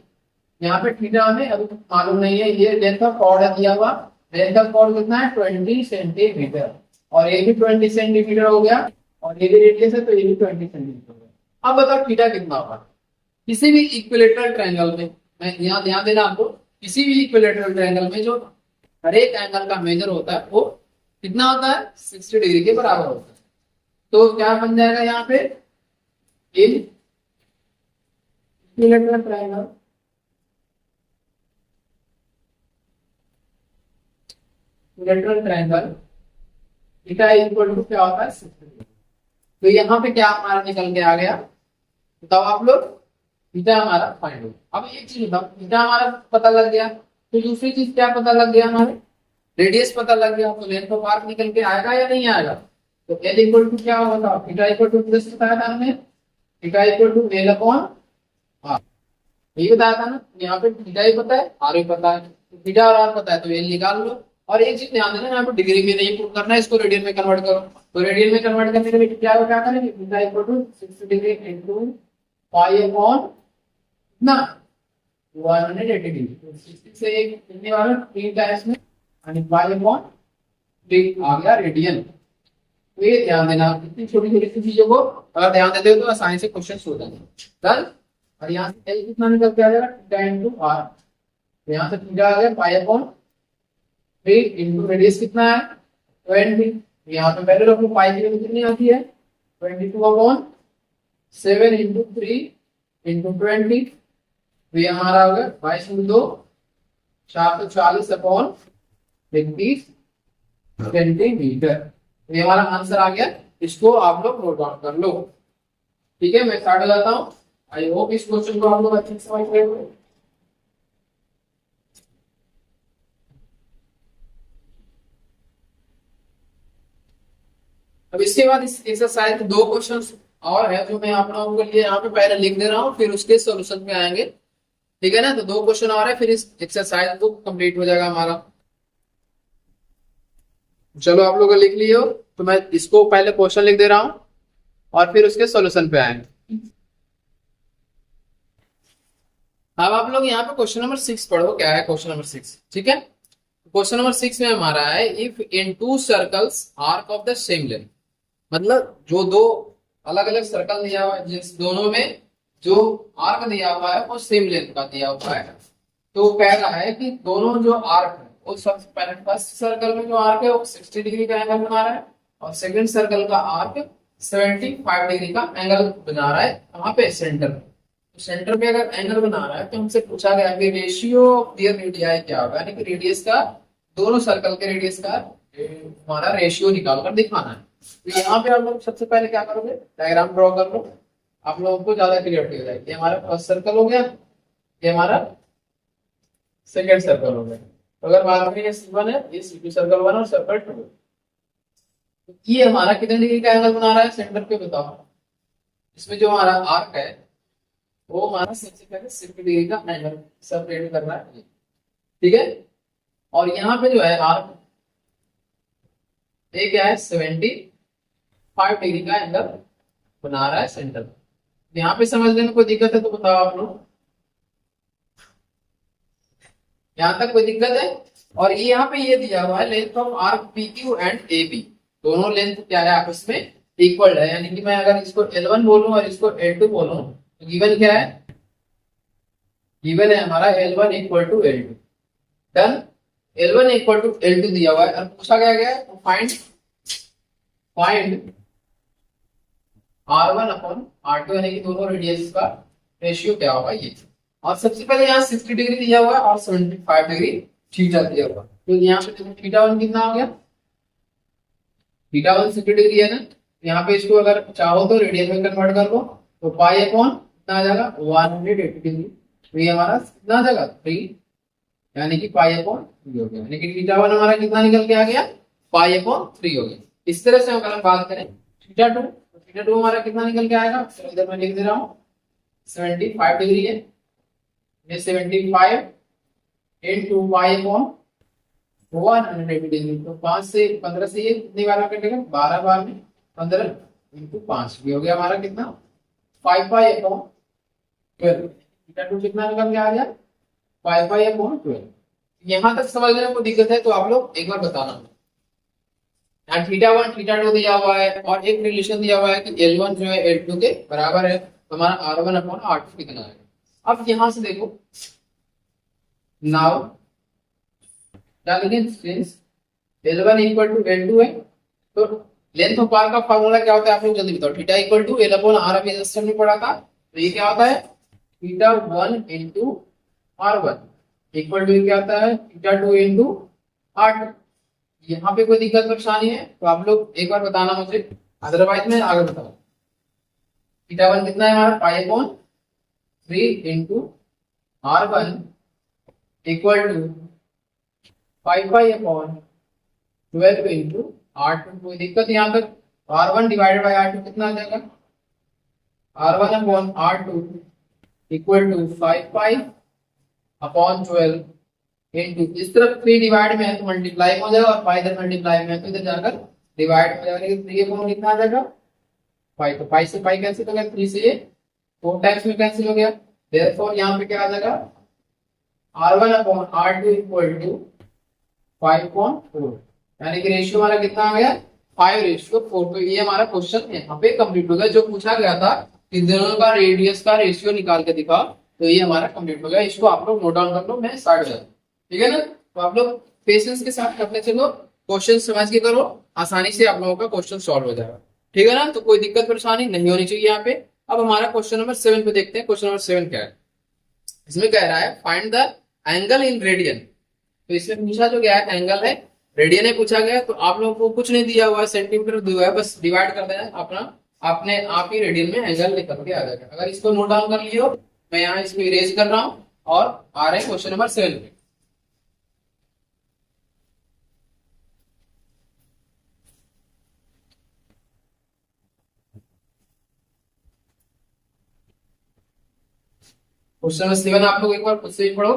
Speaker 1: यहाँ पे थीटा हमें अभी मालूम नहीं है। ये लेंथ ऑफ कॉर्ड दिया हुआ, लेंथ ऑफ कॉर्ड कितना है 20 सेंटीमीटर और ये भी 20 सेंटीमीटर हो गया और ये भी रेडियस है तो ये भी 20 सेंटीमीटर हो गया। अब बताओ थीटा कितना होगा किसी भी इक्विलेटरल ट्रायंगल में। मैं यहाँ ध्यान देना आपको, किसी भी इक्विलेटरल ट्रायंगल में जो हर एक एंगल का मेजर होता है वो कितना होता है 60 डिग्री के बराबर होता है। तो क्या बन जाएगा यहाँ पे equilateral triangle, equilateral triangle theta equal to क्या होता है 60 डिग्री। तो यहाँ पे क्या हमारा निकल के आ गया बताओ आप लोग, थीटा हमारा फाइंड हो। अब एक चीज बताओ, थीटा हमारा पता लग गया तो दूसरी चीज क्या पता लग गया, हमारे रेडियस पता लग गया। तो लेंथ ऑफ आर्क निकल के आएगा या नहीं आएगा? तो एल इक्वल टू क्या होगा बताओ, थीटा इक्वल टू प्लस बताया था हमने, theta equal to L upon R, यही बताया था ना। यहाँ पे थीटा ही पता है आर भी पता है, तो थीटा और आर पता है तो एल निकाल लो। और एक चीज ध्यान देना, यहाँ पे डिग्री में नहीं प्रूव करना है, इसको रेडियन में कन्वर्ट करो। तो रेडियन में कन्वर्ट करने के लिए क्या करेंगे, theta equal to 60 degree into pi upon ना 180 डिग्री। 60 से एक कितने वाला 3 टाइम्स में और पाई अपॉन 3 आ गया रेडियन। तो ये ध्यान देना, इतनी छोटी छोटी चीजों को अगर ध्यान देते हो तो आसानी से क्वेश्चन हो जाएंगे। डन। और यहाँ से एल कितना निकल के आ जाएगा थीटा इनटू आर। तो यहाँ से थीटा आ गया पाई अपॉन 3 इनटू रेडियस कितना है 20। यहाँ पे पहले रखो पाई की वैल्यू कितनी आती है 22 अपॉन 7 इनटू 3 इनटू 20। तो ये हमारा हो गया 22 में 2 440 अपॉन 33 सेंटीमीटर। ये हमारा आंसर आ गया। इसको आप लोग नोट डाउन कर लो। ठीक है, मैं स्टार्ट हो जाता हूँ। आई होप इस क्वेश्चन को आप लोग अच्छे से समझ गए होंगे। अब इसके बाद इस एक्सरसाइज में 2 क्वेश्चन और है जो मैं आप लोगों के लिए यहाँ पे पहले लिख दे रहा हूँ, फिर उसके सॉल्यूशन पे आएंगे। ठीक है ना, तो 2 क्वेश्चन और है, फिर इस एक्सरसाइज को कंप्लीट हो जाएगा हमारा। चलो आप लोग लिख लियो, तो मैं इसको पहले क्वेश्चन लिख दे रहा हूं और फिर उसके सॉल्यूशन पे आएंगे। अब आप लोग यहाँ पे क्वेश्चन नंबर 6 पढ़ो, क्या है क्वेश्चन नंबर 6। ठीक है, क्वेश्चन नंबर 6 में हमारा है if in 2 circles arc of the same length, मतलब जो 2 अलग अलग सर्कल दिया हुआ है जिस दोनों में जो आर्क दिया हुआ है वो सेम लेंथ का दिया हुआ है। तो कह रहा है कि दोनों जो आर्क है वो सबसे पहले फर्स्ट सर्कल में जो आर्क है वो 60 डिग्री का एंगल बना रहा है और सेकंड सर्कल का आर्क 75 डिग्री का एंगल बना रहा है। कहाँ पे, सेंटर पे। तो सेंटर पे अगर एंगल बना रहा है तो हमसे पूछा गया कि रेशियो ऑफ देयर रेडियाई क्या होगा, यानी कि रेडियस का, दोनों सर्कल के रेडियस का हमारा रेशियो निकाल कर दिखाना है। तो यहाँ पे आप लोग सबसे पहले क्या करोगे, डायग्राम ड्रॉ कर लो, आप लोगों को ज्यादा क्लियरिटी हो जाएगी। हमारा फर्स्ट सर्कल हो गया, ये हमारा सेकेंड सर्कल हो गया। तो अगर बात करें C1 है, ये C2 सर्कल 1 और सर्कल 2। ये हमारा कितने डिग्री का एंगल बना रहा है सेंटर पे बताओ। इसमें जो हमारा आर्क है वो हमारा सबसे पहले 60 डिग्री का एंगल सेपरेट कर रहा है। ठीक है, और यहाँ पे जो है आर्क ये क्या है 75 डिग्री का एंगल बना रहा है सेंटर। यहाँ पे समझने में कोई दिक्कत है तो बताओ आप लोग, यहाँ तक कोई दिक्कत है? और ये यहाँ पे ये दिया हुआ है length of arc PQ and AB, दोनों लेंथ क्या है आपस में इक्वल है। यानी कि मैं अगर इसको L1 बोलूं और इसको L2 बोलूं तो गिवन क्या है, गिवन है हमारा L1 equal to L2। Done, L1 equal to L2 दिया हुआ है और पूछा गया है फाइंड R1 अपॉन R2 यानी कि दोनों रेडियस का रेशियो क्या होगा ये। और सबसे पहले यहाँ 60 डिग्री दिया हुआ है और 75 डिग्री थीटा दिया हुआ है। तो यहाँ पे देखो थीटा वन कितना हो गया, थीटा वन 60 डिग्री है ना, यहाँ पे इसको अगर चाहो तो रेडियन में कन्वर्ट कर लो तो पाई अपॉन कितना आ जाएगा 180 डिग्री। तो ये हमारा कितना आ जाएगा 3, यानी कि पाई अपॉन 3 हो गया, यानी कि थीटा वन हमारा कितना निकल के आ गया पाई अपॉन 3 हो गया। इस तरह से अगर हम बात करें थीटा टू, थीटा टू हमारा कितना निकल के आएगा, तो इधर मैं लिख दे रहा हूँ 75 डिग्री है, ये 75 इंटू पाई अपॉन 180 डिग्री। तो 5 से 15 से ये कितनी बार में कटेगा, 12 बार में 15 इंटू 5 भी हो गया हमारा कितना 5 पाई अपॉन 12। थीटा टू कितना निकल के आ गया 5 पाई अपॉन 12। यहाँ तक समझने में कोई दिक्कत है तो आप लोग एक बार बताना। थीटा वन थीटा टू दिया हुआ है और एक रिलेशन दिया हुआ है कि L1 जो है L2 के बराबर है, तो हमारा R1 अपॉन R2 कितना है। अब यहां से देखो नाउ क्या लिखें, since L1 equal to L2 है तो लेंथ ऑफ आर्क का फार्मूला क्या होता है आप लोग जल्दी बताओ। Theta equal to L upon R अभी रजिस्टर में पढ़ा था, तो ये क्या होता है theta one into R1 equal to क्या होता है थीटा टू इंटू R2। यहाँ पे कोई दिक्कत परेशानी है तो आप लोग एक बार बताना मुझे, अदरवाइज मैं आगे बताऊँ। थीटा वन कितना है हमारा pi upon 3 into R1 equal to 5 pi upon 12 into R2। कोई दिक्कत यहाँ तक, R1 डिवाइडेड बाई R2 कितना आ जाएगा, R1 upon R2 equal to 5 pi upon 12 into इस तरफ 3 डिवाइड में है तो मल्टीप्लाई हो जाएगा और पाई इधर मल्टीप्लाई में है तो इधर जाकर डिवाइड हो जाएगा। 3 अपॉन कितना आ जाएगा 5, तो 5 से पाई कैंसिल हो गया, 3 से ये 4 टाइम्स में कैंसिल हो गया। देयरफॉर यहाँ पे क्या आ जाएगा R1 upon R2 equal to 5.4, यानी कि रेशियो हमारा कितना आ गया 5:4। तो ये हमारा क्वेश्चन यहाँ पे कंप्लीट हो गया। जो पूछा गया था कि दोनों का रेडियस का रेशियो निकाल के दिखा, तो ये हमारा कंप्लीट हो गया। इसको आप लोग नोट डाउन कर लो, मैं स्टार्ट हो जाता हूं, ठीक है ना। तो आप लोग पेशेंस के साथ करते चलो, क्वेश्चन समझ के करो, आसानी से आप लोगों का क्वेश्चन सॉल्व हो जाएगा, ठीक है ना। तो कोई दिक्कत परेशानी नहीं होनी चाहिए यहाँ पे। अब हमारा क्वेश्चन नंबर 7 पे देखते हैं। क्वेश्चन नंबर 7 क्या है, इसमें कह रहा है find the angle in radian. तो इसमें पूछा जो गया है एंगल है, रेडियन है पूछा गया, तो आप लोगों को कुछ नहीं दिया हुआ है, सेंटीमीटर दिया हुआ है, बस डिवाइड कर देना अपना, आपने आप ही रेडियन में एंगल निकल के आ जाएगा। अगर इसको नोट डाउन कर लियो, मैं यहाँ इसको इरेज कर रहा हूँ और आ रहे हैं क्वेश्चन नंबर 7 पे। क्वेश्चन नंबर 7 आप लोग एक बार खुद से ही पढ़ो,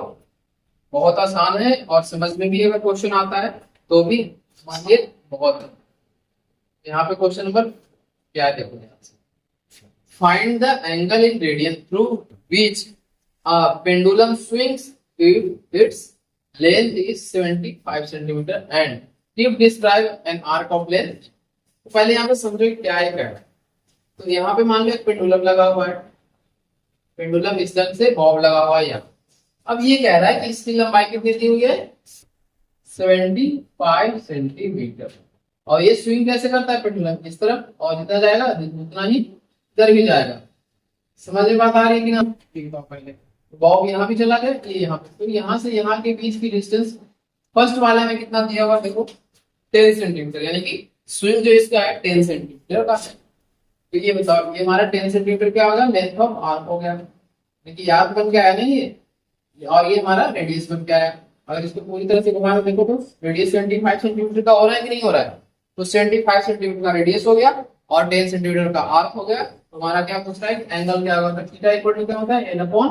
Speaker 1: बहुत आसान है और समझ में भी अगर क्वेश्चन आता है तो भी मानिए बहुत है। यहाँ पे क्वेश्चन नंबर क्या है देखो, यहाँ से find the angle in radian through which pendulum swings if its length is 75 centimetre and if describe an arc of length. तो पहले यहाँ पे समझो क्या है क्या है। तो यहाँ पे मान लो एक पेंडुलम लगा हुआ है, पेंडुलम इस ढंग से बॉब लगा हुआ है यहाँ। अब ये कह रहा है कि इसकी लंबाई कितनी दी हुई है 75 सेंटीमीटर, और ये स्विंग कैसे करता है पेंडुलम इस तरफ, और जितना जाएगा उतना ही इधर भी जाएगा। समझ में बात आ रही है कि ना, ठीक है। पहले बॉब यहाँ भी चला गया, ये यहाँ पे, तो यहाँ से यहाँ के बीच की डिस्टेंस फर्स्ट वाले में कितना दिया हुआ देखो 10 सेंटीमीटर, यानी कि स्विंग जो इसका है 10 सेंटीमीटर का है। तो ये बताओ ये हमारा 10 सेंटीमीटर क्या होगा लेंथ ऑफ आर्क हो गया, देखिए याद बन के आया ना ये, और ये हमारा रेडियस बन के आया। अगर इसको पूरी तरह से घुमा देखो तो रेडियस 75 सेंटीमीटर का हो रहा है कि नहीं हो रहा है, तो 75 सेंटीमीटर का रेडियस हो गया और 10 सेंटीमीटर का आर्क हो गया। तो हमारा क्या पूछ रहा है एंगल क्या होगा, थीटा इक्वल टू क्या होता है एल अपॉन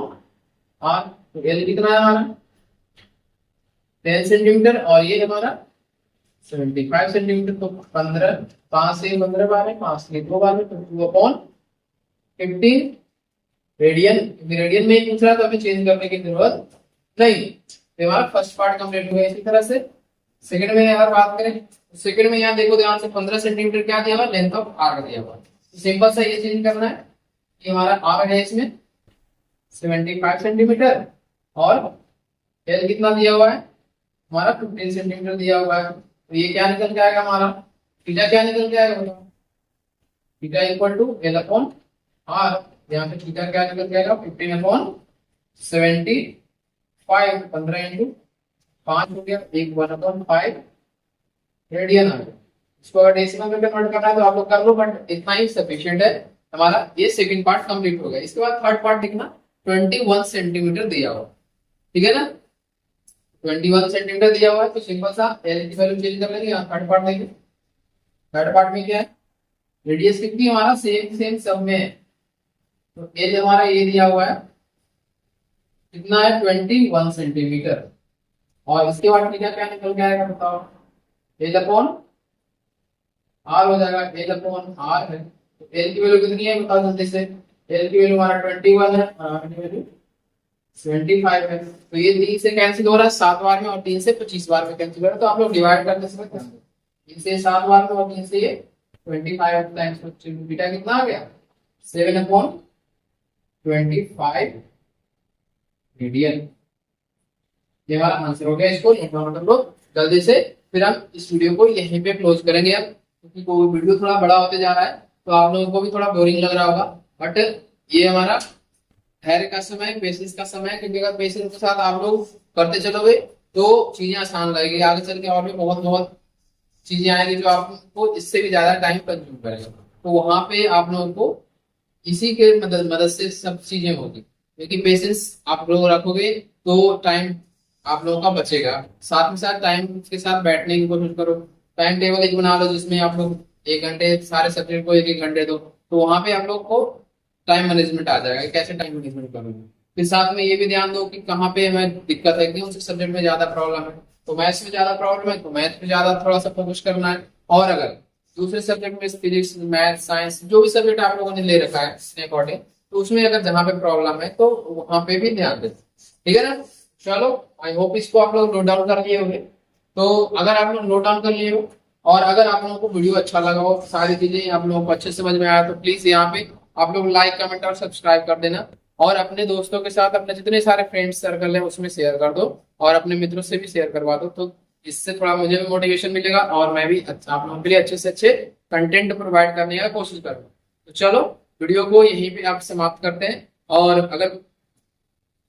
Speaker 1: आर। तो एल कितना है हमारा 10 सेंटीमीटर और ये हमारा 75 सेंटीमीटर, तो 15 5 से 15 बार है, 5 से 2 बार में, तो 2 अपॉन 15 रेडियन। रेडियन में ही पूछ रहा है तो हमें चेंज करने की जरूरत नहीं। तो हमारा फर्स्ट पार्ट कंप्लीट हो गया। इसी तरह से सेकंड में अगर बात करें, सेकंड में यहाँ देखो ध्यान से 15 सेंटीमीटर क्या दिया हुआ लेंथ ऑफ आर्क दिया हुआ। सिंपल सा ये चेंज करना है कि हमारा आर्क है इसमें 75 सेंटीमीटर और एल कितना दिया हुआ है हमारा 15 सेंटीमीटर दिया हुआ है। तो ये क्या निकल के आएगा हमारा थीटा क्या निकल के आएगा बताओ, theta equal to L upon R, यहाँ पे थीटा क्या निकल जाएगा 15/75, 15 इंटू 5 हो गया, 1/5 रेडियन आ गया। इसको अगर डेसिमल में कन्वर्ट करना है तो आप लोग कर लो, बट इतना ही सफिशिएंट है। हमारा ये सेकंड पार्ट कंप्लीट हो गया। इसके बाद थर्ड पार्ट लिखना, 21 सेंटीमीटर दिया हुआ, ठीक है ना। 21 सेंटीमीटर दिया हुआ है तो सिंपल सा एल की वैल्यू चेंज कर लेंगे। थर्ड पार्ट देंगे। थर्ड पार्ट में क्या है, रेडियस कितनी हमारा सेम सेम सब में है, तो एल हमारा ये दिया हुआ है कितना है 21 सेंटीमीटर। और इसके बाद थीटा क्या निकल के आएगा बताओ, एल अपॉन आर हो जाएगा। एल अपॉन आर है तो एल की वैल्यू कितनी है बताओ जल्दी से। एल की वैल्यू हमारा 21 है और आर की वैल्यू 25 है। तो ये 3 से कैंसिल हो रहा है 7 बार में और 3 से 25 बार में कैंसिल हो रहा है, तो आप लोग डिवाइड करने से 3 से 7 बार में और 3 से ये 25 टाइम्स बीटा कितना आ गया 7/25 रेडियन। ये हमारा आंसर हो गया। इसको मतलब लो जल्दी से, फिर हम इस वीडियो को यहीं पे क्लोज करेंगे अब, क्योंकि वो वीडियो थोड़ा बड़ा होते जा रहा है तो आप लोगों को भी थोड़ा बोरिंग लग रहा होगा। बट ये हमारा धैर्य का समय, पेशेंस का समय है, क्योंकि अगर पेशेंस के साथ आप लोग करते चलोगे तो चीजें आसान लगेगी। आगे चल के और भी बहुत बहुत चीजें आएंगी जो आपको इससे भी ज्यादा टाइम कंज्यूम करेगा, तो वहां पे आप लोगों को इसी के मदद से सब चीजें होगी। क्योंकि पेशेंस आप लोग रखोगे तो टाइम आप लोगों का बचेगा। साथ में साथ टाइम के साथ बैठने की कोशिश करो। टाइम टेबल एक बना लो जिसमें आप लोग 1 घंटे सारे सब्जेक्ट को 1-1 घंटे दो, तो वहां पे आप लोग को टाइम मैनेजमेंट आ जाएगा, कैसे टाइम मैनेजमेंट करोगे। फिर साथ में ये भी ध्यान दो कि कहाँ पे हमें दिक्कत है, कि उस सब्जेक्ट में ज्यादा प्रॉब्लम है, तो मैथ्स में ज्यादा प्रॉब्लम है तो मैथ्स में ज्यादा थोड़ा सा फोकस करना है। और अगर दूसरे सब्जेक्ट में फिजिक्स, मैथ, साइंस, जो भी सब्जेक्ट आप लोगों ने ले रखा है अपने अकॉर्डिंग, तो उसमें अगर जहाँ पे प्रॉब्लम है तो वहां पे भी ध्यान दें, ठीक है ना। चलो, आई होप इसको आप लोग नोट डाउन कर लिए होंगे। तो अगर आप लोग नोट डाउन कर लिए हो और अगर आप लोगों को वीडियो अच्छा लगा हो, सारी चीजें आप लोगों को अच्छे समझ में आया, तो प्लीज यहाँ पे आप लोग लाइक, कमेंट और सब्सक्राइब कर देना। और अपने दोस्तों के साथ, अपने जितने सारे फ्रेंड्स सर्कल है उसमें शेयर कर दो, और अपने मित्रों से भी शेयर करवा दो, तो इससे थोड़ा मुझे भी मोटिवेशन मिलेगा और मैं भी अच्छा आप लोगों के लिए अच्छे से अच्छे कंटेंट प्रोवाइड करने का कोशिश करूंगा। तो चलो, वीडियो को यहीं पे आप समाप्त करते हैं, और अगर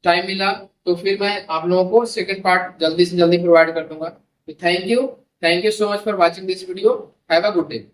Speaker 1: टाइम मिला तो फिर मैं आप लोगों को सेकंड पार्ट जल्दी से जल्दी प्रोवाइड कर दूंगा। Thank you so much for watching this video. Have a good day.